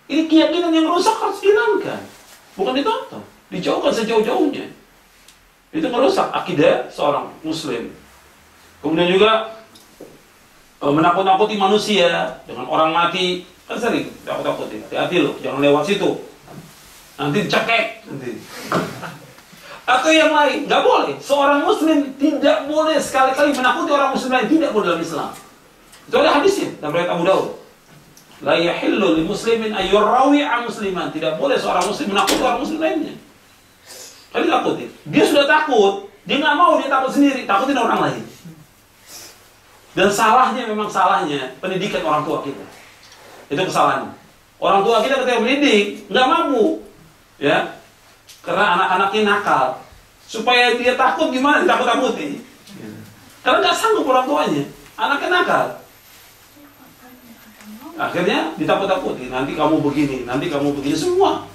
Ini keyakinan yang rusak harus dihilangkan. Bukan ditonton, dijauhkan sejauh-jauhnya. Itu merusak akidah seorang muslim. Kemudian juga menakut-nakuti manusia dengan orang mati. Kan sering takut-takuti. Hati-hati loh, jangan lewat situ. Nanti dicekek. Atau yang lain, nggak boleh. Seorang muslim tidak boleh sekali-kali menakuti orang muslim lain. Tidak boleh dalam Islam. Itu ada hadisnya dalam riwayat Abu Daud. La yahillu li muslimin ayyurawi'a musliman. Tidak boleh seorang muslim menakuti orang muslim lainnya. Kali takutin. Dia sudah takut, dia nggak mau, dia takut sendiri, takutin orang lain. Dan salahnya, memang salahnya pendidikan orang tua kita. Itu kesalahannya. Orang tua kita ketika mendidik nggak mampu, ya, karena anak-anaknya nakal. Supaya dia takut gimana? Ditakut-takuti. Karena nggak sanggup orang tuanya, anaknya nakal. Akhirnya ditakut-takuti, nanti kamu begini, nanti kamu begini. Semua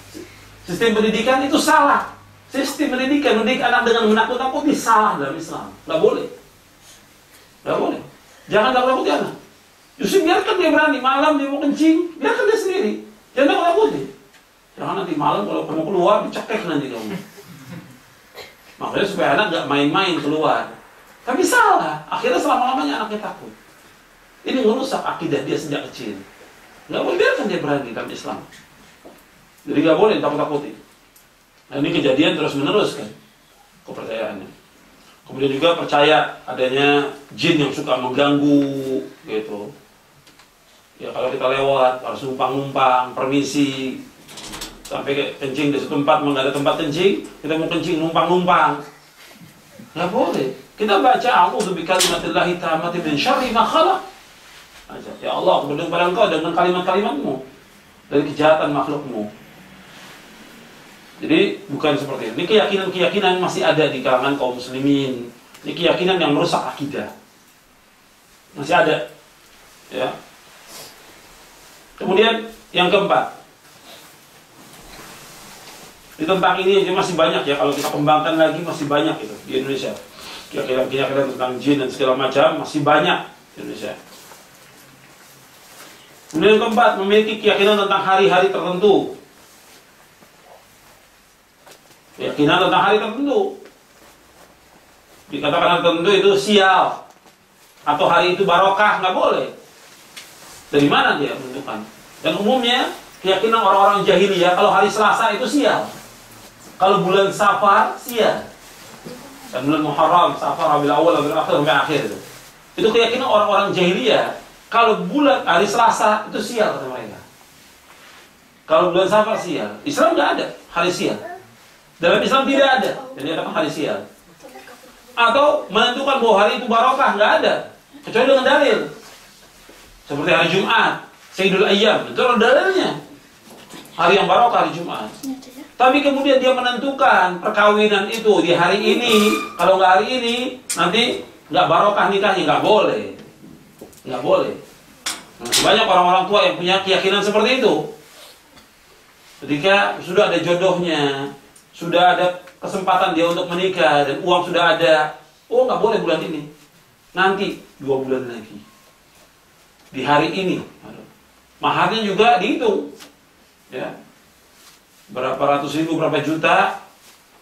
sistem pendidikan itu salah. Sistem pendidikan mendidik anak dengan menakut-takuti salah dalam Islam. Nggak boleh. Nggak boleh. Jangan takut-takuti anak. Justru biarkan dia berani. Malam dia mau kencing, biarkan dia sendiri. Jangan takut-takuti. Jangan nanti malam kalau kamu keluar, dicekek nanti kamu. Makanya supaya anak nggak main-main keluar. Tapi salah. Akhirnya selama-lamanya anaknya takut. Ini merusak akidah dia sejak kecil. Nggak boleh, biarkan dia berani dalam Islam. Jadi nggak boleh takut-takuti. Nah, ini kejadian terus-menerus kan kepercayaannya. Kemudian juga percaya adanya jin yang suka mengganggu gitu. Ya kalau kita lewat harus numpang-numpang, permisi. Sampai kencing di suatu tempat, nggak ada tempat kencing, kita mau kencing numpang-numpang. Nggak boleh. Kita baca a'udzu bikalimatillahi tammati min syarri ma khalaq. Ya Allah, aku berlindung pada Engkau dengan kalimat-kalimatmu dari kejahatan makhlukmu. Jadi bukan seperti ini. Ini keyakinan-keyakinan masih ada di kalangan kaum muslimin. Ini keyakinan yang merusak akidah. Masih ada. Ya. Kemudian yang keempat. Di tentang ini masih banyak ya. Kalau kita kembangkan lagi masih banyak itu di Indonesia. Keyakinan-keyakinan tentang jin dan segala macam masih banyak di Indonesia. Kemudian yang keempat, memiliki keyakinan tentang hari-hari tertentu. Keyakinan tentang hari tertentu. Dikatakan hari tertentu itu sial. Atau hari itu barokah, nggak boleh. Dari mana dia menentukan? Dan umumnya, keyakinan orang-orang jahiliyah, kalau hari Selasa itu sial. Kalau bulan Safar, sial. Dan bulan Muharram, Safar, Rabiul Awal, Rabiul Akhir, sampai akhir itu. Itu keyakinan orang-orang jahiliyah. Kalau bulan hari Selasa itu sial kata mereka. Kalau bulan Safar sial. Islam nggak ada hari sial. Dalam Islam tidak ada. Jadi apa hari sial? Atau menentukan bahwa hari itu barokah, nggak ada. Kecuali dengan dalil. Seperti hari Jumat, Sayyidul Ayyam, itu ada dalilnya. Hari yang barokah hari Jumat. Tapi kemudian dia menentukan perkawinan itu di hari ini. Kalau nggak hari ini, nanti nggak barokah nikahnya, nggak boleh. Nggak boleh. Nah, banyak orang-orang tua yang punya keyakinan seperti itu. Ketika sudah ada jodohnya, sudah ada kesempatan dia untuk menikah, dan uang sudah ada, oh nggak boleh bulan ini, nanti 2 bulan lagi, di hari ini. Maharnya juga dihitung, ya, berapa ratus ribu, berapa juta,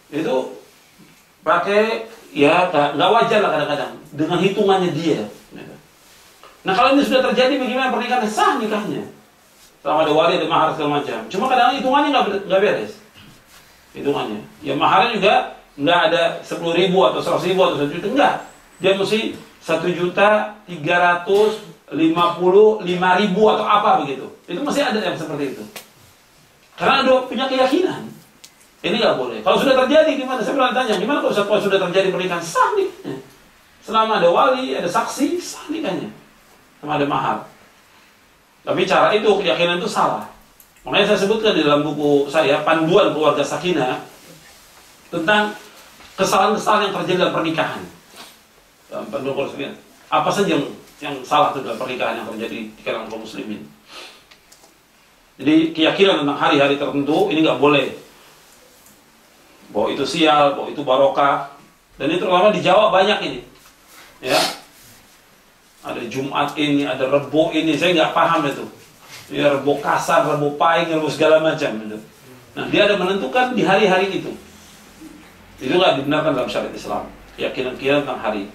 itu pakai, ya nggak wajar lah kadang-kadang dengan hitungannya dia. Nah kalau ini sudah terjadi, bagaimana pernikahan sah nikahnya? Selama ada wali, ada mahar segala macam. Cuma kadang-kadang hitungannya nggak beres. Hitungannya. Ya maharnya juga nggak ada 10.000 atau 100.000 atau 1 juta. Enggak. Dia mesti 1.355.000 atau apa begitu. Itu masih ada yang seperti itu. Karena ada punya keyakinan. Ini nggak boleh. Kalau sudah terjadi gimana? Saya pernah tanya, gimana kalau sudah terjadi pernikahan sah nikahnya? Selama ada wali, ada saksi, sah nikahnya. Sama ada mahar. Tapi cara itu, keyakinan itu salah. Makanya saya sebutkan di dalam buku saya, Panduan Keluarga Sakinah, tentang kesalahan-kesalahan yang terjadi dalam pernikahan. Dalam Panduan Keluarga Sakinah. Apa saja yang salah dalam pernikahan yang terjadi di kalangan kaum muslimin. Jadi keyakinan tentang hari-hari tertentu, ini nggak boleh. Bahwa itu sial, bahwa itu barokah. Dan itu terutama di Jawa banyak ini. Ya, ada Jumat ini, ada Rebo ini, saya nggak paham itu. Ya, Rebo kasar, Rebo pahing, Rebo segala macam gitu. Nah, dia ada menentukan di hari-hari itu. Itu nggak dibenarkan dalam syariat Islam. Keyakinan tentang hari.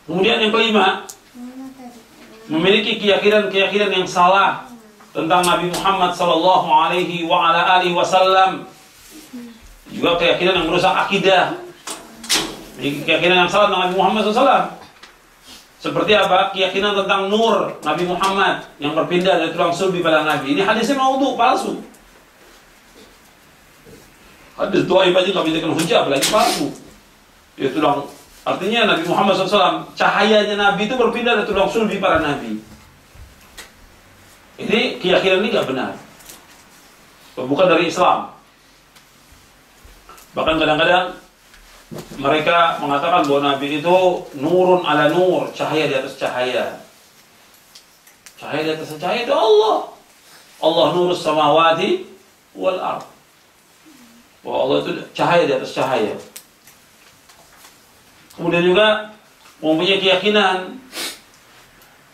Kemudian yang kelima, memiliki keyakinan yang salah tentang Nabi Muhammad sallallahu alaihi wasallam. Juga keyakinan yang merusak akidah. Keyakinan yang salah tentang Nabi Muhammad SAW. Seperti apa? Keyakinan tentang nur Nabi Muhammad yang berpindah dari tulang sulbi pada Nabi. Ini hadisnya maudhu, palsu. Hadis dhaif aja nggak bisa dijadikan hujah, apalagi palsu. Ya tulang. Artinya Nabi Muhammad SAW, cahayanya Nabi itu berpindah dari tulang sulbi para Nabi. Ini keyakinan ini nggak benar. Bukan dari Islam. Bahkan kadang-kadang mereka mengatakan bahwa Nabi itu nurun ala nur, cahaya di atas cahaya. Cahaya di atas cahaya itu Allah. Allah nurus samawati wal ard. Bahwa Allah itu cahaya di atas cahaya. Kemudian juga mempunyai keyakinan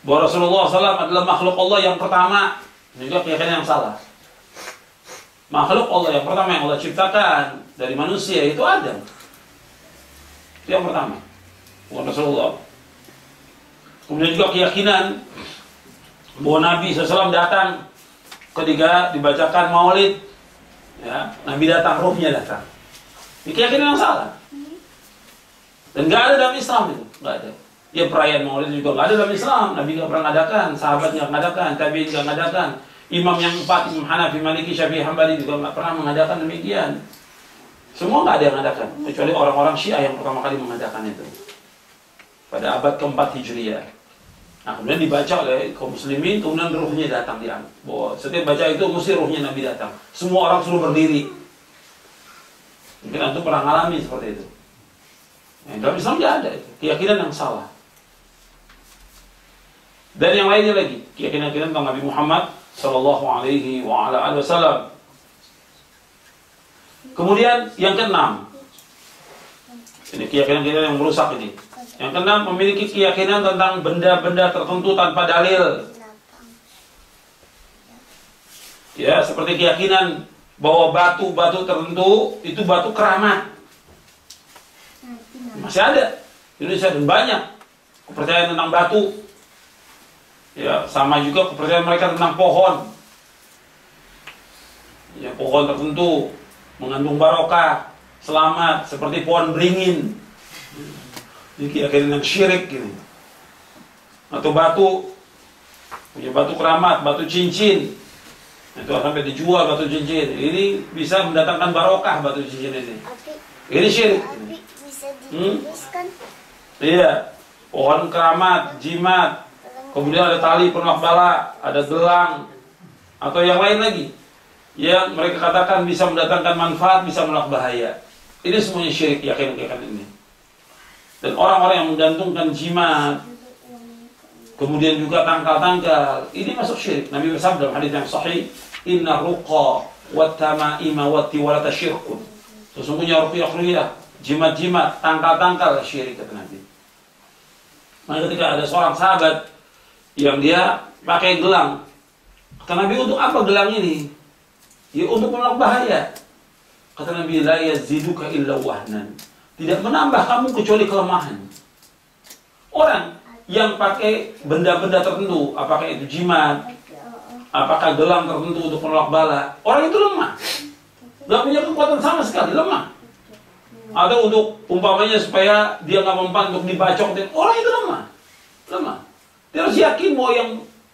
bahwa Rasulullah SAW adalah makhluk Allah yang pertama. Ini juga keyakinan yang salah. Makhluk Allah yang pertama yang Allah ciptakan dari manusia itu Adam. Itu yang pertama, bukan Rasulullah. Kemudian juga keyakinan bahwa Nabi SAW datang ketika dibacakan maulid, ya, Nabi datang, ruhnya datang. Ini keyakinan yang salah. Dan nggak ada dalam Islam itu, nggak ada. Ya perayaan maulid juga nggak ada dalam Islam. Nabi nggak pernah ngadakan, sahabat nggak ngadakan, tabi'in nggak ngadakan. Imam yang 4, Imam Hanafi, Maliki, Syafi'i, Hambali juga nggak pernah mengadakan demikian. Semua nggak ada yang mengadakan, kecuali orang-orang Syiah yang pertama kali mengadakan itu pada abad ke-4 Hijriah. Nah, kemudian dibaca oleh kaum muslimin, kemudian ruhnya datang bahwa setiap baca itu mesti ruhnya Nabi datang. Semua orang suruh berdiri. Mungkin antum pernah ngalami seperti itu. Nah, dalam Islam nggak ada itu, keyakinan yang salah. Dan yang lainnya lagi, keyakinan tentang Nabi Muhammad sallallahu alaihi wasallam. Kemudian yang keenam, ini keyakinan yang merusak ini. Yang keenam, memiliki keyakinan tentang benda-benda tertentu tanpa dalil. Ya, seperti keyakinan bahwa batu-batu tertentu itu batu keramat. Masih ada di Indonesia dan banyak kepercayaan tentang batu. Ya, sama juga kepercayaan mereka tentang pohon. Ya, pohon tertentu mengandung barokah, selamat, seperti pohon beringin. Ini keyakinan yang syirik gitu. Atau batu, punya batu keramat, batu cincin. Itu sampai dijual batu cincin. Ini bisa mendatangkan barokah batu cincin ini. Ini syirik. Bisa dituliskan. Iya, pohon keramat, jimat. Kemudian ada tali penolak bala, ada gelang, atau yang lain lagi. Yang mereka katakan bisa mendatangkan manfaat, bisa menolak bahaya. Ini semuanya syirik, yakin ini. Dan orang-orang yang menggantungkan jimat, kemudian juga tangkal-tangkal, ini masuk syirik. Nabi bersabda dalam hadis yang sahih, "Inna ruqa wa tamaima wa tiwalata syirkun." Sesungguhnya ruqyah, jimat-jimat, tangkal-tangkal syirik, kata Nabi. Maka ketika ada seorang sahabat yang dia pakai gelang, kata Nabi, untuk apa gelang ini? Ya untuk menolak bahaya. Kata Nabi, la yaziduka illa wahnan. Tidak menambah kamu kecuali kelemahan. Orang yang pakai benda-benda tertentu, apakah itu jimat, apakah gelang tertentu untuk menolak bala, orang itu lemah. Gak punya kekuatan sama sekali, lemah. Atau untuk umpamanya supaya dia gak mempan untuk dibacok, orang itu lemah. Lemah. Dia harus yakin bahwa yang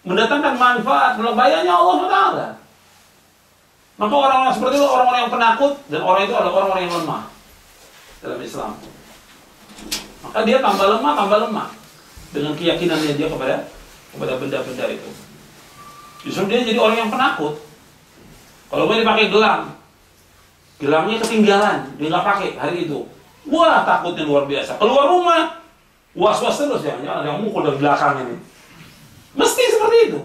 mendatangkan manfaat, menolak bahayanya Allah Ta'ala. Maka orang-orang seperti itu orang-orang yang penakut, dan orang itu adalah orang-orang yang lemah dalam Islam. Maka dia tambah lemah dengan keyakinannya dia kepada benda-benda itu. Justru dia jadi orang yang penakut. Kalau dia pakai gelang, gelangnya ketinggalan, dia nggak pakai hari itu. Wah, takutnya luar biasa. Keluar rumah, was-was terus, jangan ada yang mukul dari belakang ini. Mesti seperti itu.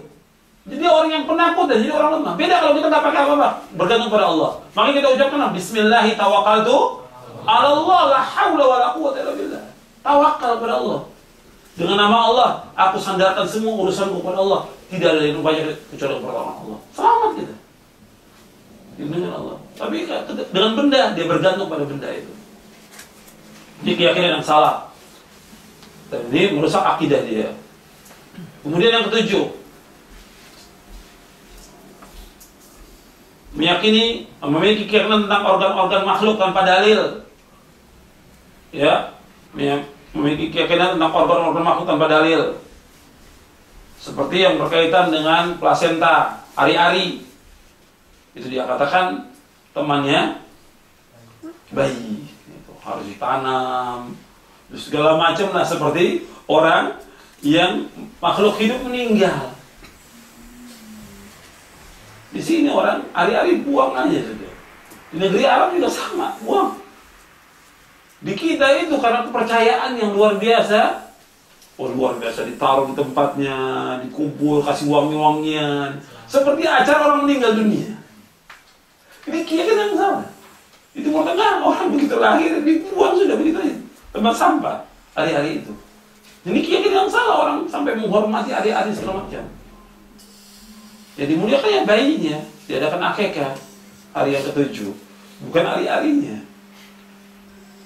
Jadi orang yang penakut dan jadi orang lemah. Beda kalau kita nggak pakai apa-apa, bergantung pada Allah. Makanya kita ucapkan Bismillahi tawakkaltu 'ala Allah, la haula wala quwwata illa billah. Tawakal kepada Allah. Dengan nama Allah, aku sandarkan semua urusanku kepada Allah. Tidak ada yang upaya kecuali pertolongan Allah. Selamat kita. Dengan Allah. Tapi dengan benda, dia bergantung pada benda itu. Ini keyakinan yang salah. Dan ini merusak akidah dia. Kemudian yang ketujuh, memiliki keyakinan tentang organ-organ makhluk tanpa dalil. Ya, memiliki keyakinan tentang organ-organ makhluk tanpa dalil. Seperti yang berkaitan dengan plasenta, ari-ari. Itu dia katakan temannya bayi. Itu harus ditanam. Segala macam lah, seperti orang yang makhluk hidup meninggal. Di sini orang ari-ari buang aja saja. Di negeri Arab juga sama, buang. Di kita itu karena kepercayaan yang luar biasa. Oh, luar biasa, ditaruh di tempatnya, dikubur, kasih wangi-wangian. Seperti acara orang meninggal dunia. Ini keyakinan yang salah. Itu mau tengah, orang begitu lahir, dibuang sudah begitu aja. Tempat sampah, hari-hari itu. Ini keyakinan yang salah, orang sampai menghormati hari-hari segala macam. Jadi muliakan ya bayinya, diadakan akikah hari yang ketujuh, bukan hari-harinya.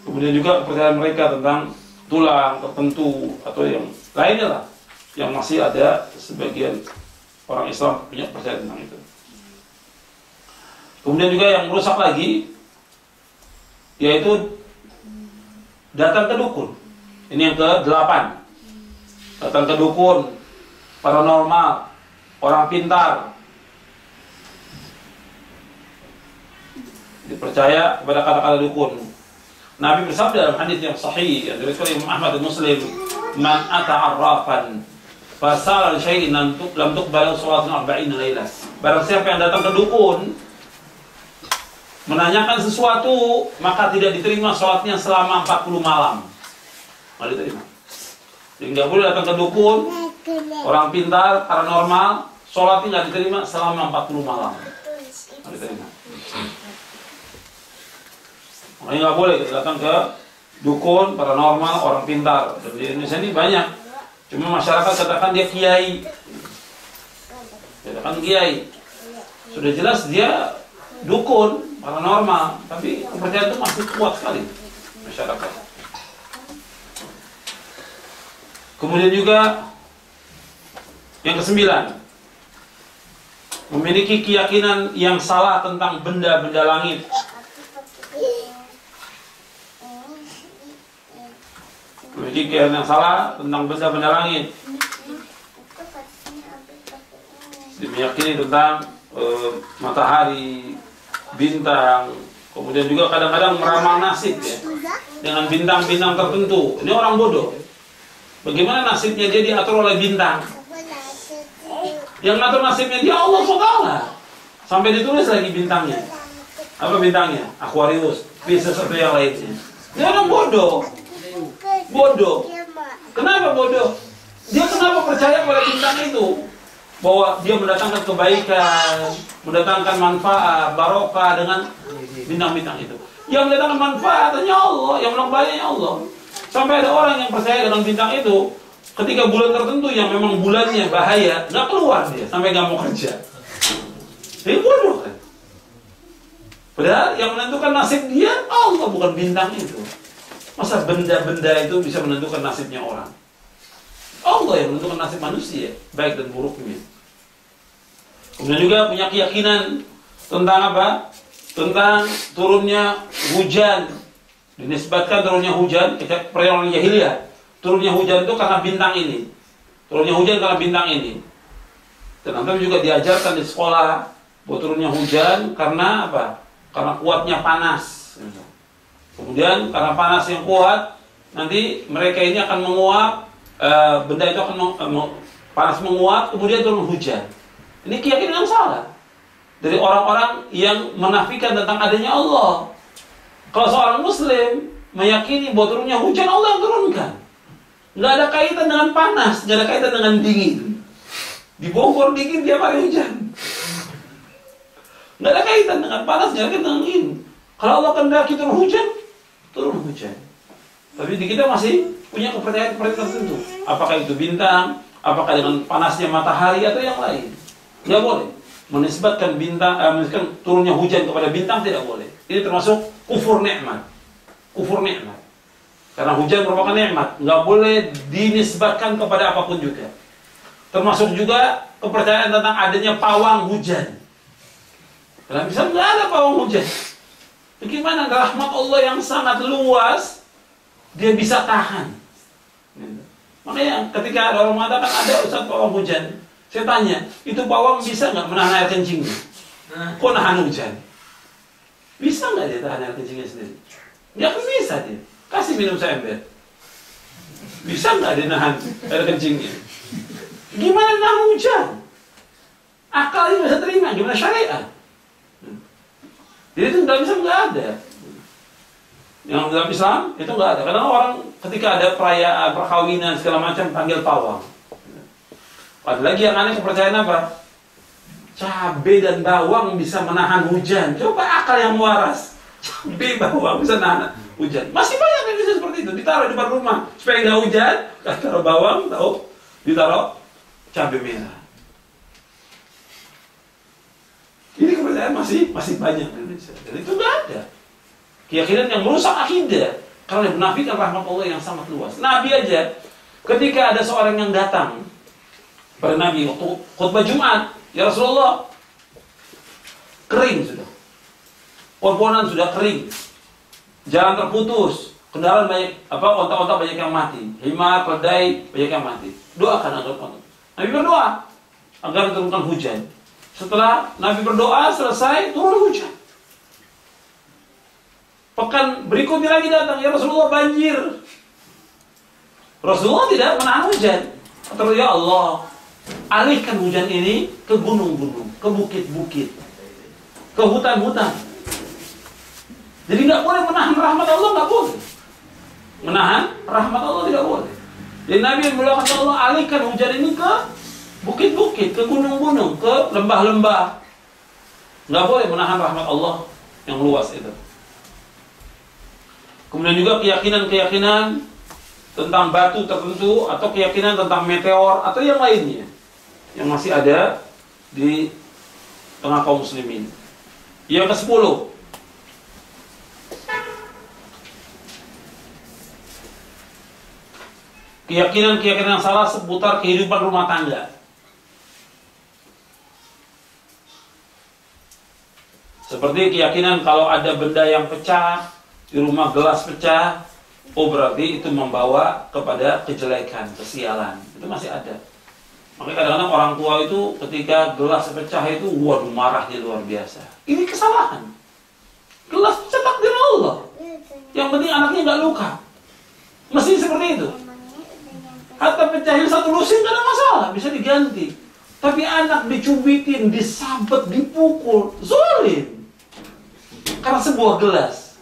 Kemudian juga kepercayaan mereka tentang tulang tertentu atau yang lainnya lah, yang masih ada sebagian orang Islam punya percaya tentang itu. Kemudian juga yang merusak lagi, yaitu datang ke dukun. Ini yang ke-8. Datang ke dukun, paranormal, orang pintar. Dipercaya kepada kata-kata dukun. Nabi bersabda dalam hadis yang sahih yang diriwayatkan oleh Imam Ahmad dan Muslim, "Man ata 'arrafan fasal syai'in lam tuqbal salatun 40 lailah." Barang siapa yang datang ke dukun menanyakan sesuatu, maka tidak diterima salatnya selama 40 malam. Nggak diterima. Jadi nggak boleh datang ke dukun, orang pintar, paranormal, salatnya nggak diterima selama 40 malam. Nggak diterima. Makanya nggak boleh kita datang ke dukun, paranormal, orang pintar. Dan di Indonesia ini banyak. Cuma masyarakat katakan dia kiai. Katakan kiai. Sudah jelas dia dukun, paranormal, tapi kepercayaan itu masih kuat sekali masyarakat. Kemudian juga yang ke-9, memiliki keyakinan yang salah tentang benda-benda langit. Memiliki keyakinan yang salah tentang benda-benda langit. Meyakini tentang matahari, bintang, kemudian juga kadang-kadang meramal nasib ya, dengan bintang-bintang tertentu. Ini orang bodoh. Bagaimana nasibnya dia diatur oleh bintang? Yang ngatur nasibnya dia Allah SWT. Sampai ditulis lagi bintangnya. Apa bintangnya? Aquarius, Pisces atau yang lainnya. Dia orang bodoh. Bodoh. Kenapa bodoh? Dia kenapa percaya pada bintang itu? Bahwa dia mendatangkan kebaikan, mendatangkan manfaat, barokah dengan bintang-bintang itu. Yang mendatangkan manfaat hanya Allah, yang menambahnya Allah. Sampai ada orang yang percaya dengan bintang itu, ketika bulan tertentu yang memang bulannya bahaya, nggak keluar dia, sampai nggak mau kerja. Dia bodoh kan? Padahal yang menentukan nasib dia Allah, bukan bintang itu. Masa benda-benda itu bisa menentukan nasibnya orang? Allah yang menentukan nasib manusia, baik dan buruknya. Kemudian juga punya keyakinan tentang apa? Tentang turunnya hujan. Dinisbatkan turunnya hujan, perjalanan jahiliyah. Turunnya hujan itu karena bintang ini. Turunnya hujan karena bintang ini. Dan nanti juga diajarkan di sekolah bahwa turunnya hujan karena apa? Karena kuatnya panas. Kemudian karena panas yang kuat, nanti mereka ini akan menguap, benda itu akan panas menguap, kemudian turun hujan. Ini keyakinan yang salah dari orang-orang yang menafikan tentang adanya Allah. Kalau seorang muslim meyakini bahwa turunnya hujan Allah yang turunkan, nggak ada kaitan dengan panas, nggak ada kaitan dengan dingin. Di Bogor dingin tiap hari hujan, nggak ada kaitan dengan panas, nggak ada kaitan dengan dingin. Kalau Allah kehendaki turun hujan, turun hujan. Tapi di kita masih punya kepercayaan tertentu. Apakah itu bintang, apakah dengan panasnya matahari atau yang lain. Nggak boleh menisbatkan bintang, menisbatkan turunnya hujan kepada bintang, tidak boleh. Ini termasuk kufur nikmat. Kufur nikmat. Karena hujan merupakan nikmat, nggak boleh dinisbatkan kepada apapun juga. Termasuk juga kepercayaan tentang adanya pawang hujan. Karena bisa nggak ada pawang hujan. Bagaimana rahmat Allah yang sangat luas dia bisa tahan? Makanya ketika ada orang mengatakan ada Ustaz pawang hujan, saya tanya, itu pawang bisa nggak menahan air kencingnya? Kok nahan hujan? Bisa nggak dia tahan air kencingnya sendiri? Ya kan bisa dia. Kasih minum seember. Bisa nggak dia nahan air kencingnya? Gimana nahan hujan? Akalnya bisa terima, gimana syariat? Jadi itu nggak ada. Yang dalam Islam itu nggak ada. Karena orang ketika ada perayaan, perkawinan segala macam panggil pawang. Ada lagi yang aneh kepercayaan apa? Cabai dan bawang bisa menahan hujan. Coba akal yang waras. Cabai, bawang bisa menahan hujan. Masih banyak yang bisa seperti itu. Ditaruh di depan rumah supaya nggak hujan. Taruh bawang, tahu? Ditaruh cabai merah. Ini kepercayaan masih banyak di Indonesia. Dan itu nggak ada. Keyakinan yang merusak akidah karena menafikan rahmat Allah yang sangat luas. Nabi aja ketika ada seorang yang datang pada Nabi waktu khutbah Jumat, ya Rasulullah, kering sudah, pohon-pohonan sudah kering, jalan terputus, kendaraan banyak, onta-onta banyak yang mati, himar, keledai banyak yang mati. Doakan agar onta. Nabi berdoa agar diturunkan hujan. Setelah Nabi berdoa selesai, turun hujan. Pekan berikutnya lagi datang, ya Rasulullah banjir. Rasulullah tidak menahan hujan. Terus ya Allah, alihkan hujan ini ke gunung-gunung, ke bukit-bukit, ke hutan-hutan. Jadi nggak boleh menahan rahmat Allah, nggak boleh. Menahan rahmat Allah tidak boleh. Jadi Nabi yang melakukan Allah alihkan hujan ini ke bukit-bukit, ke gunung-gunung, ke lembah-lembah. Nggak boleh menahan rahmat Allah yang luas itu. Kemudian juga keyakinan-keyakinan tentang batu tertentu atau keyakinan tentang meteor atau yang lainnya yang masih ada di tengah kaum muslimin. Yang ke-10, keyakinan-keyakinan yang salah seputar kehidupan rumah tangga. Seperti keyakinan kalau ada benda yang pecah di rumah, gelas pecah, oh berarti itu membawa kepada kejelekan, kesialan. Itu masih ada. Makanya kadang-kadang orang tua itu ketika gelas pecah itu, waduh marahnya luar biasa. Ini kesalahan. Gelas pecah takdir Allah. Yang penting anaknya nggak luka. Mesti seperti itu. Hatta pecahin satu lusin nggak ada masalah, bisa diganti. Tapi anak dicubitin, disabet, dipukul, zalim. Karena sebuah gelas.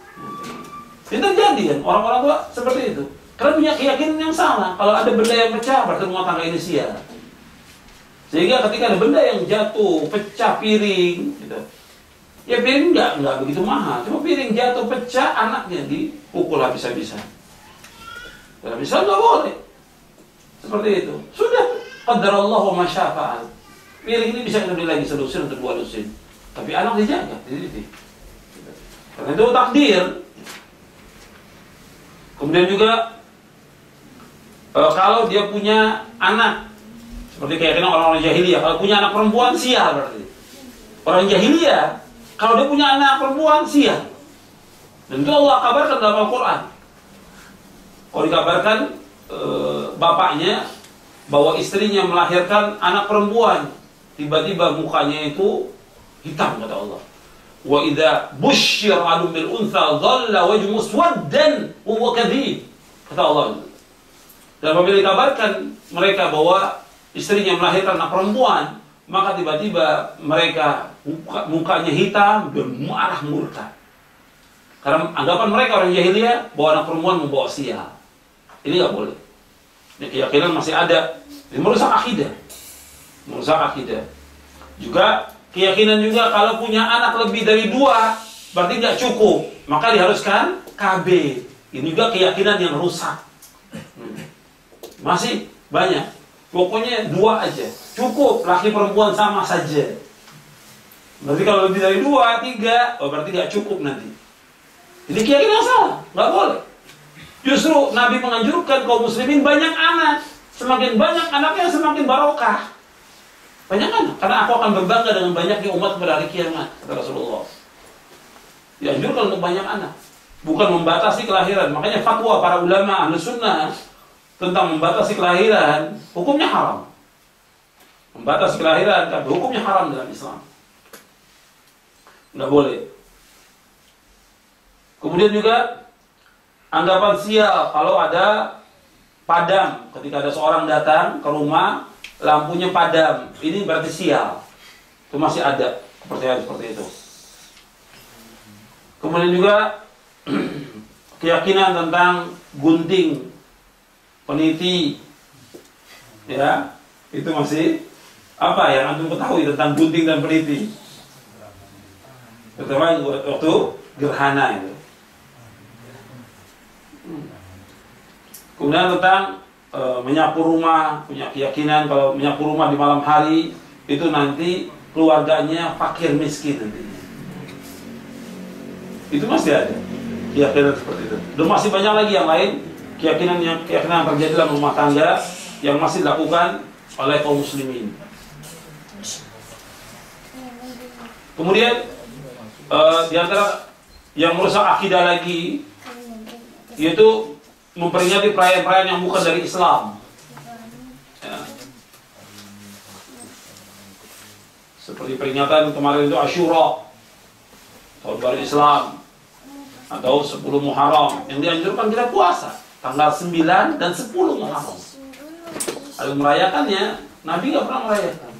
Itu terjadi kan, orang-orang tua seperti itu. Karena punya keyakinan yang salah. Kalau ada benda yang pecah, berarti rumah tangga ini sial. Sehingga ketika ada benda yang jatuh, pecah piring, gitu. Ya piring nggak begitu mahal. Cuma piring jatuh, pecah, anaknya dipukul habis-habisan. Dalam Islam nggak boleh. Seperti itu. Sudah. Qadarallah wa masyafa'al. Piring ini bisa kita beli lagi selusin atau 2 lusin. Tapi anak dijaga, dididik. Karena itu takdir. Kemudian juga kalau dia punya anak, seperti keyakinan orang-orang jahiliyah, kalau punya anak perempuan sial berarti. Orang jahiliyah, kalau dia punya anak perempuan sial. Dan itu Allah kabarkan dalam Al-Quran. Kalau dikabarkan bapaknya bahwa istrinya melahirkan anak perempuan, tiba-tiba mukanya itu hitam kata Allah. Wa idza busyira 'alum bil untha dhalla wajhu muswaddan wa huwa kadhib. Kata Allah. Dan apabila dikabarkan mereka bahwa istrinya melahirkan anak perempuan, maka tiba-tiba mereka mukanya hitam dan marah murka. Karena anggapan mereka orang jahiliyah bahwa anak perempuan membawa sial. Ini nggak boleh. Ini keyakinan masih ada. Ini merusak akidah. Merusak akidah. Juga keyakinan juga kalau punya anak lebih dari 2 berarti nggak cukup, maka diharuskan KB. Ini juga keyakinan yang rusak. Masih banyak. Pokoknya 2 aja cukup, laki perempuan sama saja. Berarti kalau lebih dari 2, 3, berarti nggak cukup nanti. Ini keyakinan yang salah, nggak boleh. Justru Nabi menganjurkan kaum muslimin banyak anak. Semakin banyak anaknya semakin barokah. Banyak anak, karena aku akan berbangga dengan banyaknya umat pada hari kiamat, kata Rasulullah. Dianjurkan untuk banyak anak, bukan membatasi kelahiran. Makanya fatwa para ulama ahli sunnah tentang membatasi kelahiran, hukumnya haram. Membatasi kelahiran, tapi hukumnya haram dalam Islam. Nggak boleh. Kemudian juga anggapan sial kalau ada padam, ketika ada seorang datang ke rumah, lampunya padam, ini berarti sial. Itu masih ada kepercayaan seperti itu. Kemudian juga keyakinan tentang gunting, peniti, ya, itu masih apa yang antum ketahui tentang gunting dan peniti? Terutama waktu gerhana itu. Kemudian tentang menyapu rumah, punya keyakinan kalau menyapu rumah di malam hari itu nanti keluarganya fakir miskin nantinya. Itu masih ada keyakinan seperti itu. Dan masih banyak lagi yang lain keyakinan yang terjadi dalam rumah tangga yang masih dilakukan oleh kaum muslimin. Kemudian di antara yang merusak akidah lagi yaitu memperingati perayaan-perayaan yang bukan dari Islam. Ya. Seperti peringatan kemarin itu Asyura, tahun baru Islam, atau 10 Muharram, yang dianjurkan kita puasa tanggal 9 dan 10 Muharram. Lalu merayakannya, Nabi nggak pernah merayakan.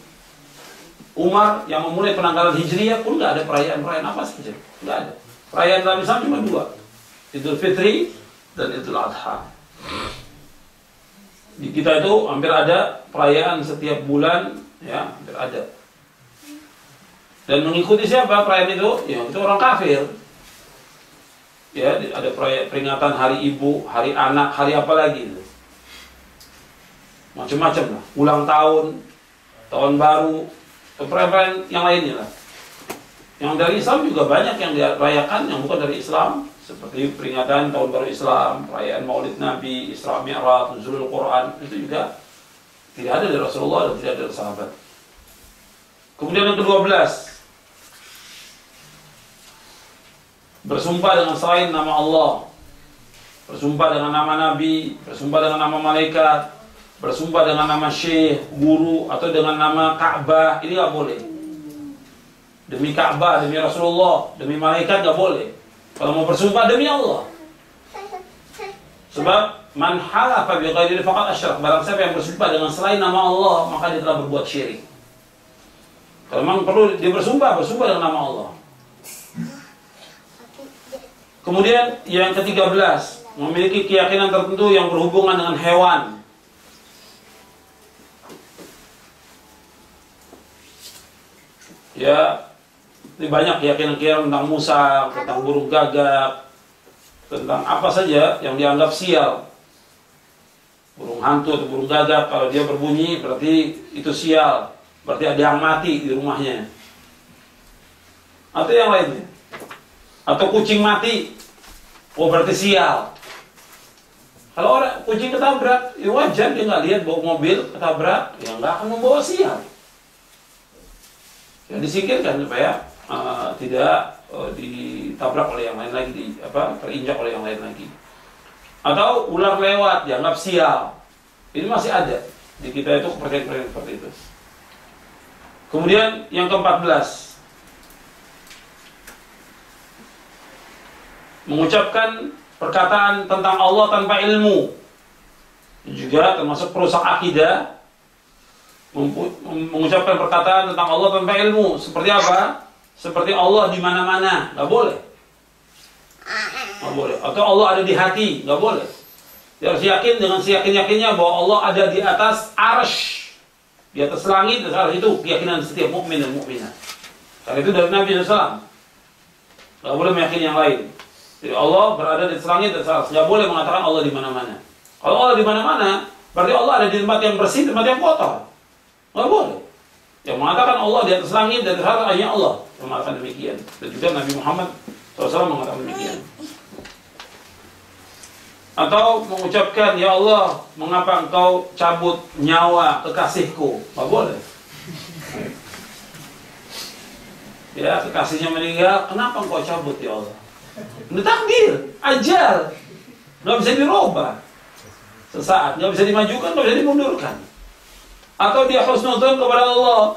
Umar yang memulai penanggalan Hijriyah pun nggak ada perayaan-perayaan apa saja, nggak ada. Perayaan dalam Islam cuma 2, Idul Fitri dan Idul Adha. Di kita itu hampir ada perayaan setiap bulan, ya, hampir ada. Dan mengikuti siapa perayaan itu? Ya, itu orang kafir. Ya, ada peringatan hari ibu, hari anak, hari apa lagi itu. Macam-macam lah, ulang tahun, tahun baru, perayaan yang lainnya lah. Yang dari Islam juga banyak yang dirayakan yang bukan dari Islam. Seperti peringatan tahun baru Islam, perayaan Maulid Nabi, Isra Mi'raj, Nuzulul Quran, itu juga tidak ada dari Rasulullah dan tidak ada dari sahabat. Kemudian yang ke-12, bersumpah dengan selain nama Allah, bersumpah dengan nama Nabi, bersumpah dengan nama malaikat, bersumpah dengan nama syekh, guru, atau dengan nama Ka'bah, ini nggak boleh. Demi Ka'bah, demi Rasulullah, demi malaikat nggak boleh. Kalau mau bersumpah demi Allah. Sebab man halafa bi ghairi faqad asyrak. Barang siapa yang bersumpah dengan selain nama Allah, maka dia telah berbuat syirik. Kalau memang perlu dia bersumpah dengan nama Allah. Kemudian yang ke-13, memiliki keyakinan tertentu yang berhubungan dengan hewan. Ya, ini banyak keyakinan tentang musang, tentang burung gagak, tentang apa saja yang dianggap sial. Burung hantu atau burung gagak, kalau dia berbunyi berarti itu sial, berarti ada yang mati di rumahnya. Atau yang lainnya. Atau kucing mati, berarti sial. Kalau orang kucing ketabrak, ya wajar dia nggak lihat bawa mobil ketabrak, ya nggak akan membawa sial. Ya disingkirkan supaya tidak ditabrak oleh yang lain lagi, terinjak oleh yang lain lagi. Atau ular lewat dianggap sial. Ini masih ada di kita itu kepercayaan seperti itu. Kemudian yang ke-14, mengucapkan perkataan tentang Allah tanpa ilmu juga termasuk perusak akidah. Mengucapkan perkataan tentang Allah tanpa ilmu seperti apa? Seperti Allah di mana-mana, nggak boleh. Nggak boleh. Atau Allah ada di hati, nggak boleh. Dia harus yakin dengan seyakin-yakinnya bahwa Allah ada di atas arsy, di atas langit. Dan arsy itu keyakinan setiap mukmin dan mukminah. Karena itu dari Nabi SAW. Nggak boleh meyakini yang lain. Jadi Allah berada di atas langit dan arsy. Nggak boleh mengatakan Allah di mana-mana. Kalau Allah di mana-mana, berarti Allah ada di tempat yang bersih, tempat yang kotor. Nggak boleh. Yang mengatakan Allah di atas langit dan atas hanya Allah yang mengatakan demikian. Dan juga Nabi Muhammad SAW mengatakan demikian. Atau mengucapkan, ya Allah, mengapa engkau cabut nyawa kekasihku? Nggak boleh. Ya, kekasihnya meninggal, kenapa engkau cabut ya Allah? Ini takdir, ajal. Nggak bisa dirubah. Sesaat, nggak bisa dimajukan, nggak bisa dimundurkan. Atau dia husnudzon kepada Allah,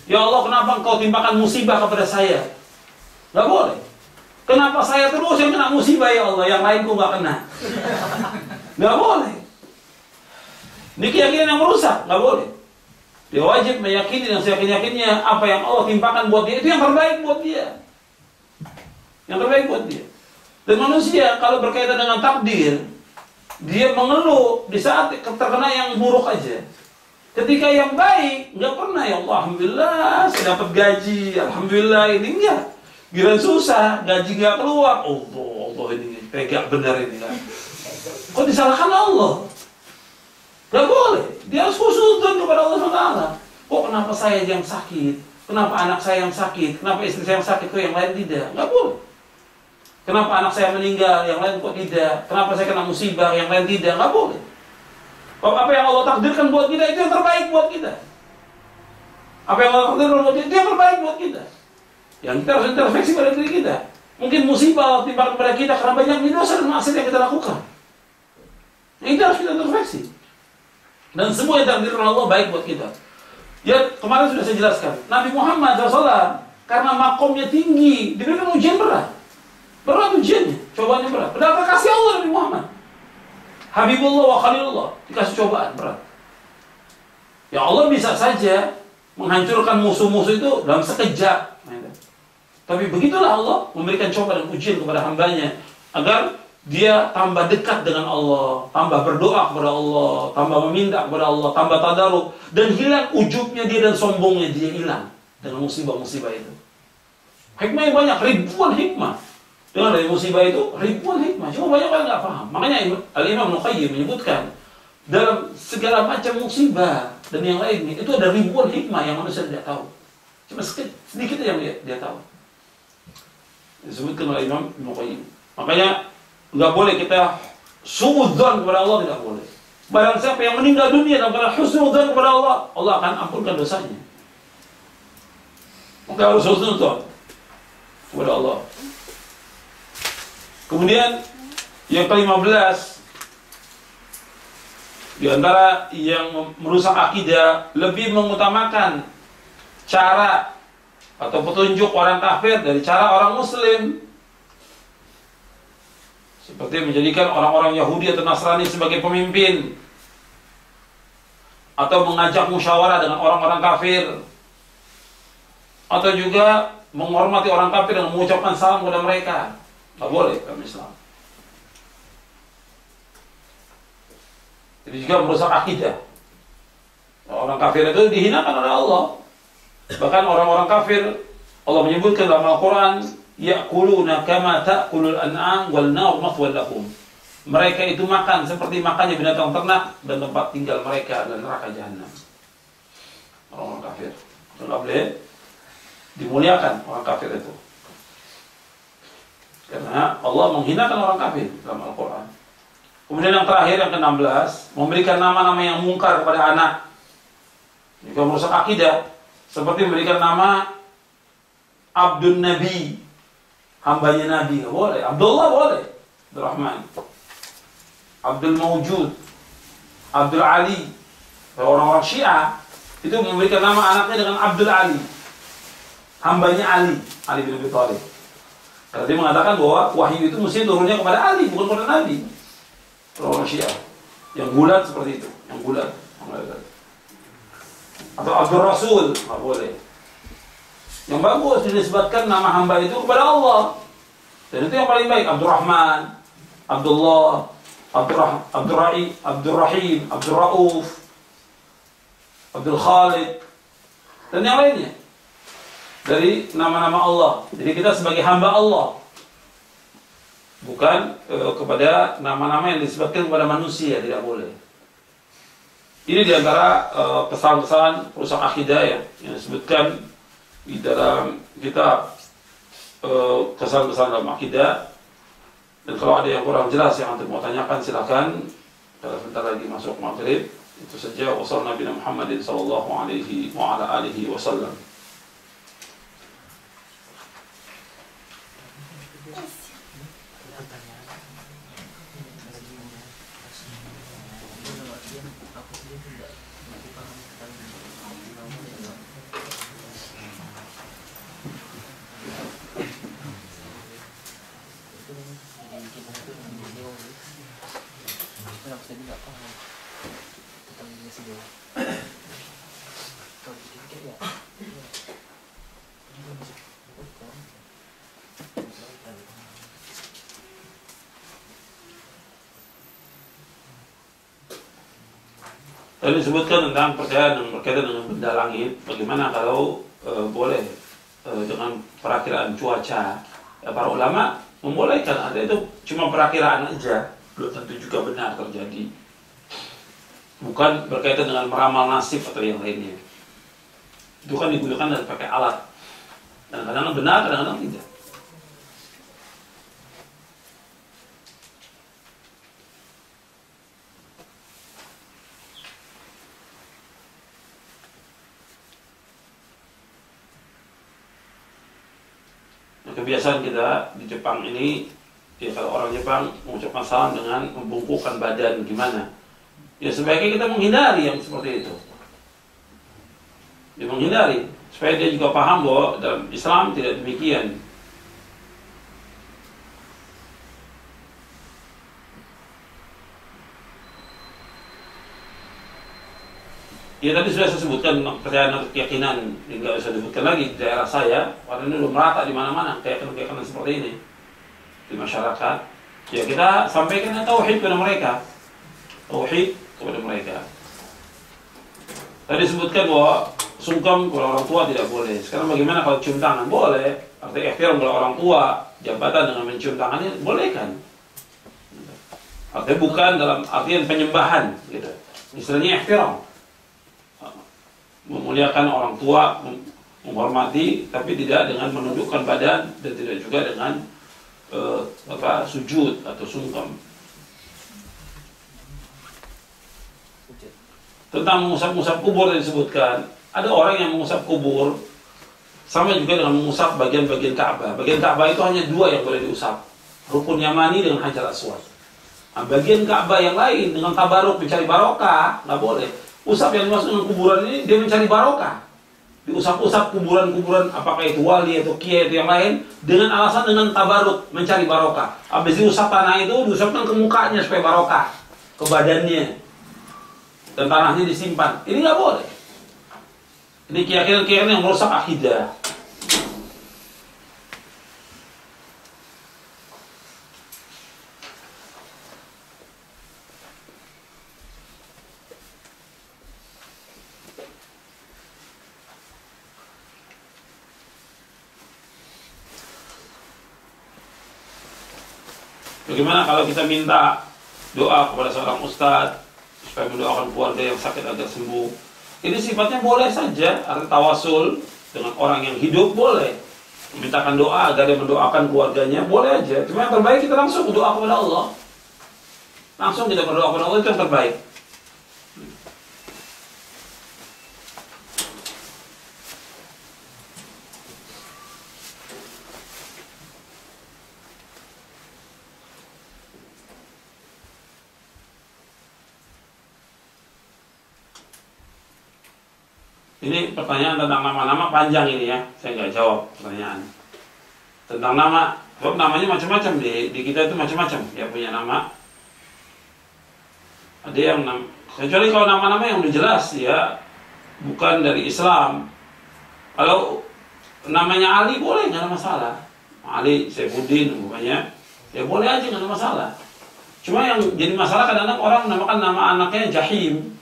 ya Allah, kenapa engkau timpakan musibah kepada saya? Nggak boleh. Kenapa saya terus yang kena musibah ya Allah, yang lain kok nggak kena? Nggak boleh. Ini keyakinan yang merusak, nggak boleh. Dia wajib meyakini dan seyakin-yakinnya apa yang Allah timpakan buat dia itu yang terbaik buat dia. Yang terbaik buat dia. Dan manusia kalau berkaitan dengan takdir, dia mengeluh di saat terkena yang buruk aja. Ketika yang baik, nggak pernah ya Allah, alhamdulillah saya dapat gaji, alhamdulillah ini enggak. Giliran susah, gaji nggak keluar, Allah ini tegak benar ini kan. Kok disalahkan Allah? Nggak boleh. Dia harus husnudzon kepada Allah SWT. Kok kenapa saya yang sakit? Kenapa anak saya yang sakit? Kenapa istri saya yang sakit? Kok yang lain tidak? Nggak boleh. Kenapa anak saya meninggal? Yang lain kok tidak? Kenapa saya kena musibah? Yang lain tidak? Nggak boleh. Apa yang Allah takdirkan buat kita itu yang terbaik buat kita. Apa yang Allah takdirkan buat kita itu yang terbaik buat kita. Yang kita harus introspeksi pada diri kita. Mungkin musibah timbang kepada kita karena banyak dosa dan maksiat yang kita lakukan. Yang itu harus kita introspeksi. Dan semua yang takdirkan Allah baik buat kita. Ya kemarin sudah saya jelaskan. Nabi Muhammad SAW karena makomnya tinggi diberikan ujian berat. Berat ujiannya, cobaannya berat. Padahal kasih Allah Nabi Muhammad. Habibullah wa Khalilullah dikasih cobaan berat. Ya Allah bisa saja menghancurkan musuh-musuh itu dalam sekejap. Tapi begitulah Allah memberikan cobaan dan ujian kepada hambanya agar dia tambah dekat dengan Allah, tambah berdoa kepada Allah, tambah meminta kepada Allah, tambah tadaruk, dan hilang ujubnya dia dan sombongnya dia hilang dengan musibah-musibah itu. Hikmahnya banyak, ribuan hikmah. Dengan dari musibah itu ribuan hikmah. Cuma banyak orang nggak paham. Makanya Al-Imam Ibnu Qayyim menyebutkan dalam segala macam musibah dan yang lainnya itu ada ribuan hikmah yang manusia tidak tahu. Cuma sedikit yang dia tahu. Disebutkan oleh Imam Ibnu Qayyim. Makanya nggak boleh kita suudzon kepada Allah, tidak boleh. Barang siapa yang meninggal dunia dalam keadaan husnudzon kepada Allah, Allah akan ampunkan dosanya. Maka harus husnudzon kepada Allah. Kemudian yang ke-15 di antara yang merusak akidah, lebih mengutamakan cara atau petunjuk orang kafir dari cara orang muslim. Seperti menjadikan orang-orang Yahudi atau Nasrani sebagai pemimpin, atau mengajak musyawarah dengan orang-orang kafir, atau juga menghormati orang kafir dan mengucapkan salam kepada mereka. Nggak boleh dalam Islam. Jadi juga merusak akidah. Orang kafir itu dihinakan oleh Allah. Bahkan orang-orang kafir, Allah menyebutkan dalam Al-Quran, ya'kuluna kama ta'kulul an'am wal nar mathwal lahum. Mereka itu makan seperti makannya binatang ternak dan tempat tinggal mereka adalah neraka jahanam. Orang-orang kafir. Nggak boleh dimuliakan orang kafir itu. Karena Allah menghinakan orang kafir dalam Al-Quran. Kemudian yang terakhir, yang ke-16, memberikan nama-nama yang mungkar kepada anak. Juga merusak akidah. Seperti memberikan nama Abdul Nabi, hambanya Nabi, nggak boleh. Abdullah boleh, Abdul Rahman, Abdul Mawjud, Abdul Ali. Orang-orang Syiah itu memberikan nama anaknya dengan Abdul Ali, hambanya Ali bin Abi Thalib. Karena dia mengatakan bahwa wahyu itu mesti turunnya kepada Ali, bukan kepada Nabi. Orang Syiah yang bulat seperti itu, yang bulat. Atau Abdul Rasul, nggak boleh. Yang bagus dinisbatkan nama hamba itu kepada Allah. Dan itu yang paling baik. Abdurrahman, Abdullah, Abdurrahim, Abdul Rauf, Abdul Khalid, dan yang lainnya dari nama-nama Allah. Jadi kita sebagai hamba Allah, bukan kepada nama-nama yang disebutkan kepada manusia, tidak boleh. Ini diantara pesan-pesan perusak akidah ya, yang disebutkan di dalam kitab kesan-pesan dalam akidah. Dan kalau ada yang kurang jelas yang antum mau tanyakan, silakan. Kalau sebentar lagi masuk maghrib. Itu saja. Wassallallahu Nabi Muhammadin sallallahu alaihi wa ala alihi wasallam. Tadi disebutkan tentang percaya yang berkaitan dengan benda langit. Bagaimana kalau boleh dengan perakiraan cuaca? Ya, para ulama membolehkan. Ada itu cuma perakiraan aja, belum tentu juga benar terjadi. Bukan berkaitan dengan meramal nasib atau yang lainnya. Itu kan digunakan dan pakai alat. Kadang-kadang benar, kadang-kadang tidak. Kebiasaan kita di Jepang ini, ya kalau orang Jepang mengucapkan salam dengan membungkukkan badan gimana? Ya sebaiknya kita menghindari yang seperti itu. Dia menghindari supaya dia juga paham bahwa dalam Islam tidak demikian. Ya tadi sudah saya sebutkan kepercayaan atau keyakinan, tidak usah disebutkan lagi di daerah saya, karena ini belum merata di mana-mana keyakinan seperti ini di masyarakat. Ya kita sampaikan tauhid kepada mereka, tauhid kepada mereka. Tadi disebutkan bahwa sungkem kepada orang tua tidak boleh. Sekarang bagaimana kalau cium tangan? Boleh. Artinya ikhtiar kepada orang tua, jabatan dengan mencium tangannya boleh kan? Artinya bukan dalam artian penyembahan, gitu. Istilahnya ikhtiar. Memuliakan orang tua, menghormati, tapi tidak dengan menundukkan badan dan tidak juga dengan sujud atau sungkem. Tentang mengusap-usap kubur yang disebutkan, ada orang yang mengusap kubur sama juga dengan mengusap bagian-bagian Ka'bah. Bagian Ka'bah itu hanya dua yang boleh diusap, Rukun Yamani dengan Hajar Aswad. Nah, bagian Ka'bah yang lain dengan tabaruk mencari barokah nggak boleh. Usap yang dimaksud dengan kuburan ini dia mencari barokah. Diusap-usap kuburan-kuburan, apakah itu wali atau kiai atau yang lain, dengan alasan dengan tabaruk mencari barokah. Habis diusap tanah itu diusapkan ke mukanya supaya barokah, ke badannya, dan tanahnya disimpan. Ini nggak boleh. Ini keyakinan-keyakinan yang merusak akidah. Bagaimana kalau kita minta doa kepada seorang ustadz supaya mendoakan keluarga yang sakit agar sembuh? Ini sifatnya boleh saja. Arti tawasul dengan orang yang hidup boleh. Memintakan doa agar dia mendoakan keluarganya boleh aja. Cuma yang terbaik kita langsung berdoa kepada Allah. Langsung kita berdoa kepada Allah, itu yang terbaik. Ini pertanyaan tentang nama-nama panjang ini ya, saya nggak jawab pertanyaan tentang nama. Sebab namanya macam-macam di kita itu macam-macam. Ya punya nama. Ada yang kecuali kalau nama-nama yang udah jelas ya bukan dari Islam. Kalau namanya Ali boleh, nggak ada masalah. Ali Saifuddin umpamanya, ya boleh aja, nggak ada masalah. Cuma yang jadi masalah kadang-kadang orang menamakan nama anaknya Jahim.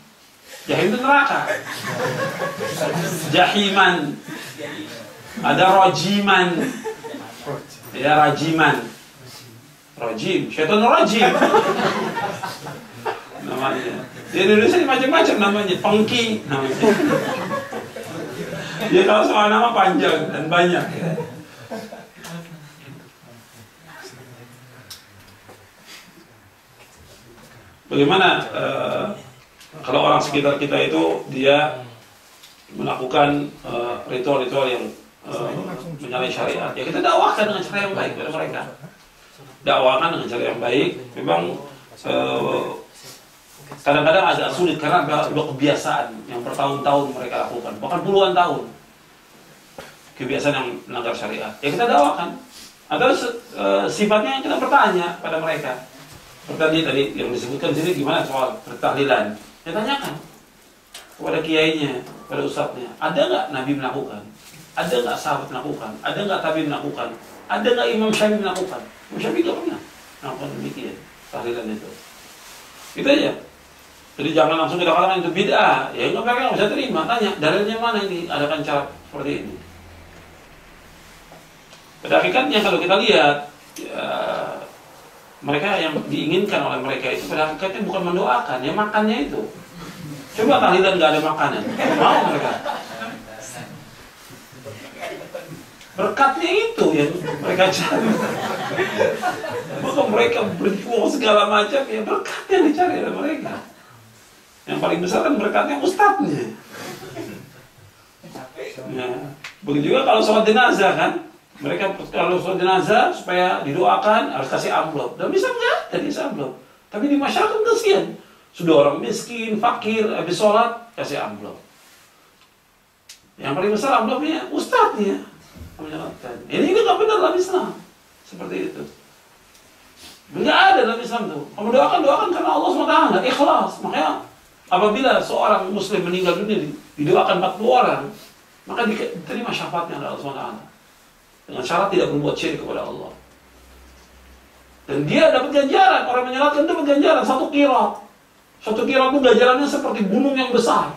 Jahim itu neraka. Jahiman. Ada Rojiman. Ya Rajiman. Rojim, syaitan rojim. Namanya. Di Indonesia macam-macam namanya, Pengki namanya. Ya kalau soal nama panjang dan banyak ya. Bagaimana kalau orang sekitar kita itu dia melakukan ritual-ritual yang menyalahi syariat, ya kita dakwakan dengan cara yang baik kepada mereka. Dakwakan dengan cara yang baik. Memang kadang-kadang agak sulit karena ada kebiasaan yang bertahun-tahun mereka lakukan, bahkan puluhan tahun. Kebiasaan yang melanggar syariat. Ya kita dakwakan. Atau sifatnya kita bertanya pada mereka. Seperti tadi yang disebutkan di sini gimana soal bertahlilan. Ya tanyakan kepada kiainya, kepada ustadznya. Ada nggak Nabi melakukan? Ada nggak sahabat melakukan? Ada nggak tabi'in melakukan? Ada nggak Imam Syafi'i melakukan? Imam Syafi'i nggak pernah melakukan demikian tahlilan itu. Itu aja. Jadi jangan langsung kita katakan itu bid'ah. Ya nggak mereka nggak bisa terima. Tanya dalilnya mana ini? Adakan cara seperti ini. Pada hakikatnya kalau kita lihat mereka yang diinginkan oleh mereka itu pada hakikatnya bukan mendoakan, ya makannya itu. Coba tahlilan nggak ada makanan, mau mereka. Berkatnya itu yang mereka cari. Maka mereka berjuang segala macam, ya berkatnya yang dicari oleh mereka. Yang paling besar kan berkatnya ustadznya. Ya. Begitu juga kalau sholat jenazah kan. Mereka kalau sholat jenazah supaya didoakan harus kasih amplop. Dan bisa nggak dari amplop. Tapi di masyarakat kasihan. Sudah orang miskin, fakir, habis sholat kasih amplop. Yang paling besar amplopnya ustadznya. Ini nggak benar dalam Islam. Seperti itu. Nggak ada dalam Islam tuh. Kamu doakan karena Allah SWT. Ikhlas. Makanya apabila seorang muslim meninggal dunia didoakan 40 orang, maka diterima syafaatnya oleh Allah SWT. Dengan syarat tidak berbuat syirik kepada Allah. Dan dia dapat ganjaran. Orang menyalatkan dapat ganjaran 1 qirat. 1 qirat itu ganjarannya seperti gunung yang besar.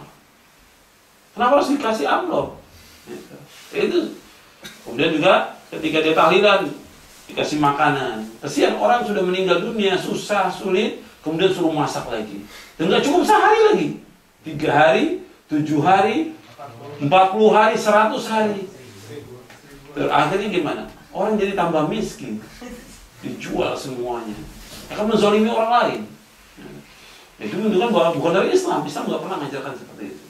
Kenapa harus dikasih amplop? Itu. Kemudian juga ketika dia tahlilan dikasih makanan. Kasihan orang sudah meninggal dunia, susah, sulit, kemudian suruh masak lagi. Dan nggak cukup sehari lagi. 3 hari, 7 hari, 40 hari, 100 hari. Akhirnya gimana? Orang jadi tambah miskin. Dijual semuanya. Akan menzalimi orang lain. Itu menunjukkan bahwa bukan dari Islam. Islam nggak pernah mengajarkan seperti itu.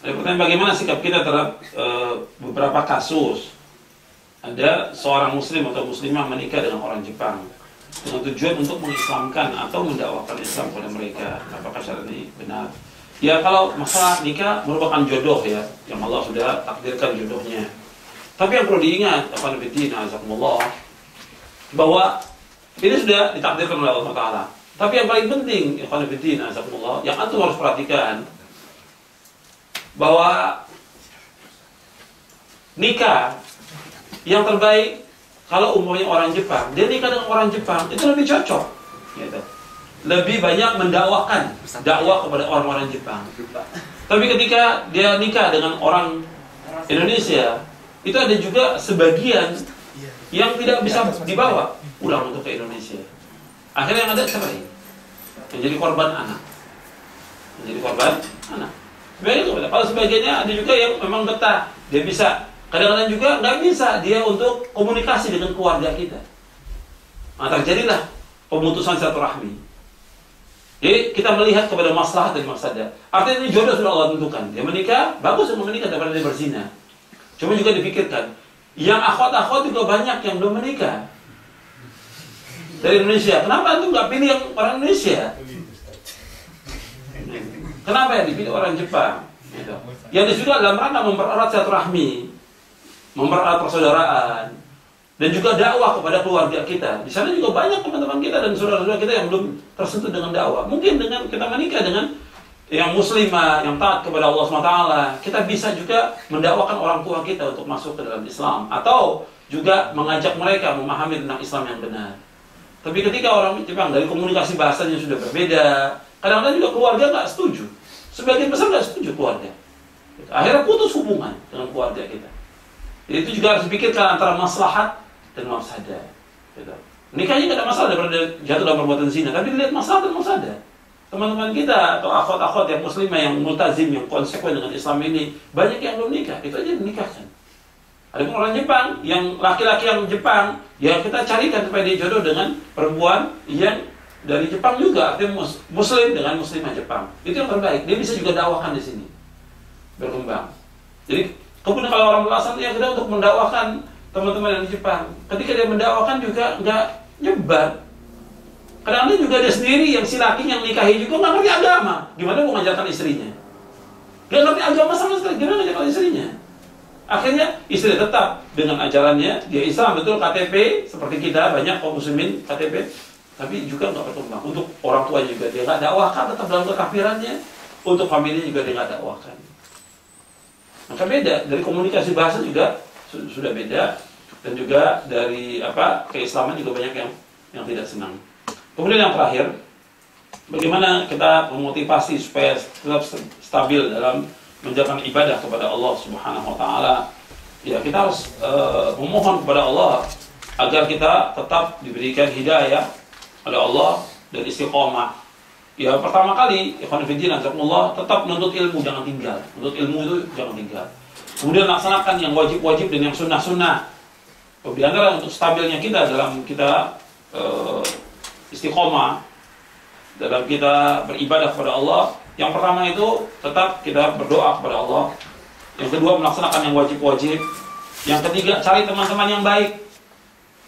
Ada pertanyaan, bagaimana sikap kita terhadap beberapa kasus? Ada seorang muslim atau muslimah menikah dengan orang Jepang dengan tujuan untuk mengislamkan atau mendakwakan Islam kepada mereka. Apakah syarat ini benar? Ya kalau masalah nikah merupakan jodoh ya, yang Allah sudah takdirkan jodohnya. Tapi yang perlu diingat, bahwa ini sudah ditakdirkan oleh Allah Taala. Tapi yang paling penting, yang antum harus perhatikan, bahwa nikah yang terbaik kalau umpamanya orang Jepang, dia nikah dengan orang Jepang itu lebih cocok, gitu. Lebih banyak mendakwakan dakwah kepada orang-orang Jepang. Tapi ketika dia nikah dengan orang Indonesia, itu ada juga sebagian yang tidak bisa dibawa pulang untuk ke Indonesia. Akhirnya yang ada cerai, menjadi korban anak, Kalau sebagiannya ada juga yang memang betah, dia bisa. Kadang-kadang juga nggak bisa dia untuk komunikasi dengan keluarga kita. Nah, terjadilah pemutusan silaturahmi. Jadi kita melihat kepada maslahat dan mafsadah. Artinya ini jodoh sudah Allah tentukan. Dia menikah, bagus untuk menikah daripada dia berzina. Cuma juga dipikirkan, yang akhwat-akhwat juga banyak yang belum menikah dari Indonesia. Kenapa itu nggak pilih yang orang Indonesia? Kenapa ya dipilih orang Jepang? Gitu. Yang juga dalam rangka mempererat silaturahmi. mempererat persaudaraan, dan juga dakwah kepada keluarga kita. Di sana juga banyak teman-teman kita dan saudara-saudara kita yang belum tersentuh dengan dakwah. Mungkin dengan kita menikah dengan yang muslimah, yang taat kepada Allah SWT, kita bisa juga mendakwakan orang tua kita untuk masuk ke dalam Islam, atau juga mengajak mereka memahami tentang Islam yang benar. Tapi ketika orang Jepang dari komunikasi bahasanya sudah berbeda, kadang-kadang juga keluarga nggak setuju. Sebagian besar nggak setuju keluarga. Akhirnya putus hubungan dengan keluarga kita. Jadi itu juga harus dipikirkan antara maslahat dan mafsadah. Nikahnya nggak ada masalah daripada jatuh dalam perbuatan zina, tapi dilihat masalah dan mafsadah. Teman-teman kita atau akhwat-akhwat yang muslimah, yang multazim, yang konsekuen dengan Islam ini, banyak yang belum nikah. Itu aja dinikahkan. Ada pun orang Jepang, yang laki-laki yang Jepang, ya kita carikan supaya dia jodoh dengan perempuan yang dari Jepang juga, artinya muslim dengan muslimah Jepang. Itu yang terbaik. Dia bisa juga dakwahkan di sini, berkembang. Jadi kemudian kalau orang belasan, ya kita untuk mendakwakan teman-teman yang di Jepang. Ketika dia mendakwakan juga nggak nyebar. Kadang-kadang juga ada sendiri yang si laki yang nikahi juga nggak ngerti agama. Gimana mau ngajarkan istrinya? Nggak ngerti agama sama sekali. Gimana ngajarkan istrinya? Akhirnya istri tetap dengan ajarannya, dia Islam betul, KTP seperti kita banyak kaum muslimin KTP, tapi juga nggak berkembang. Untuk orang tua juga dia nggak dakwahkan, tetap dalam kekafirannya. Untuk family juga dia nggak dakwahkan. Maka beda dari komunikasi bahasa juga sudah beda, dan juga dari keislaman juga banyak yang tidak senang. Kemudian yang terakhir, bagaimana kita memotivasi supaya tetap stabil dalam menjalankan ibadah kepada Allah Subhanahu wa taala. Ya, kita harus memohon kepada Allah agar kita tetap diberikan hidayah oleh Allah dan istiqomah. Ya, pertama kali ikhwan fillah jazakumullah, tetap menuntut ilmu, jangan tinggal. Menuntut ilmu itu jangan tinggal. Kemudian laksanakan yang wajib-wajib dan yang sunnah-sunnah. Di antara untuk stabilnya kita dalam kita istiqomah dalam kita beribadah kepada Allah, yang pertama itu tetap kita berdoa kepada Allah. Yang kedua, melaksanakan yang wajib-wajib. Yang ketiga, cari teman-teman yang baik.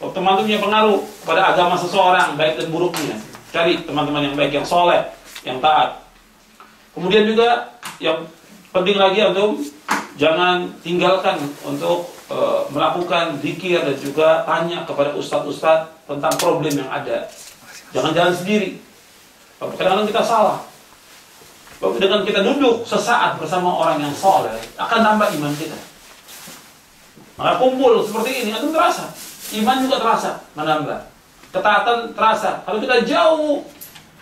Kalau teman itu punya pengaruh kepada agama seseorang, baik dan buruknya, cari teman-teman yang baik, yang soleh, yang taat. Kemudian juga yang penting lagi untuk jangan tinggalkan untuk melakukan zikir dan juga tanya kepada ustadz-ustadz tentang problem yang ada. Jangan jalan sendiri. Kadang-kadang kita salah. Dengan kita duduk sesaat bersama orang yang soleh, akan tambah iman kita. Maka kumpul seperti ini, itu terasa. Iman juga terasa, menambah. Ketaatan terasa. Kalau kita jauh,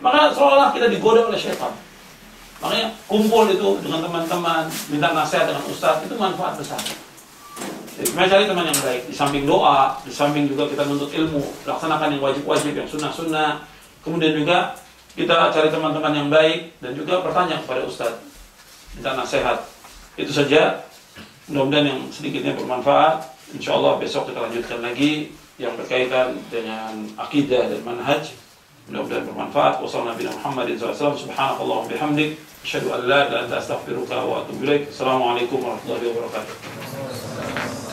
maka seolah kita digoda oleh syaitan. Makanya kumpul itu dengan teman-teman, minta nasihat dengan ustaz, itu manfaat besar. Jadi cari teman yang baik. Di samping doa, di samping juga kita menuntut ilmu, laksanakan yang wajib-wajib, yang sunnah-sunnah. Kemudian juga kita cari teman-teman yang baik dan juga bertanya kepada ustaz, minta nasihat. Itu saja. Mudah-mudahan yang sedikitnya bermanfaat. Insyaallah besok kita lanjutkan lagi yang berkaitan dengan akidah dan manhaj. Mudah-mudahan bermanfaat. Wassalamualaikum warahmatullahi wabarakatuh. Subhanakallahumma bihamdik, asyhadu an la ilaha illa anta astaghfiruka wa atubu ilaik. Assalamualaikum warahmatullahi wabarakatuh.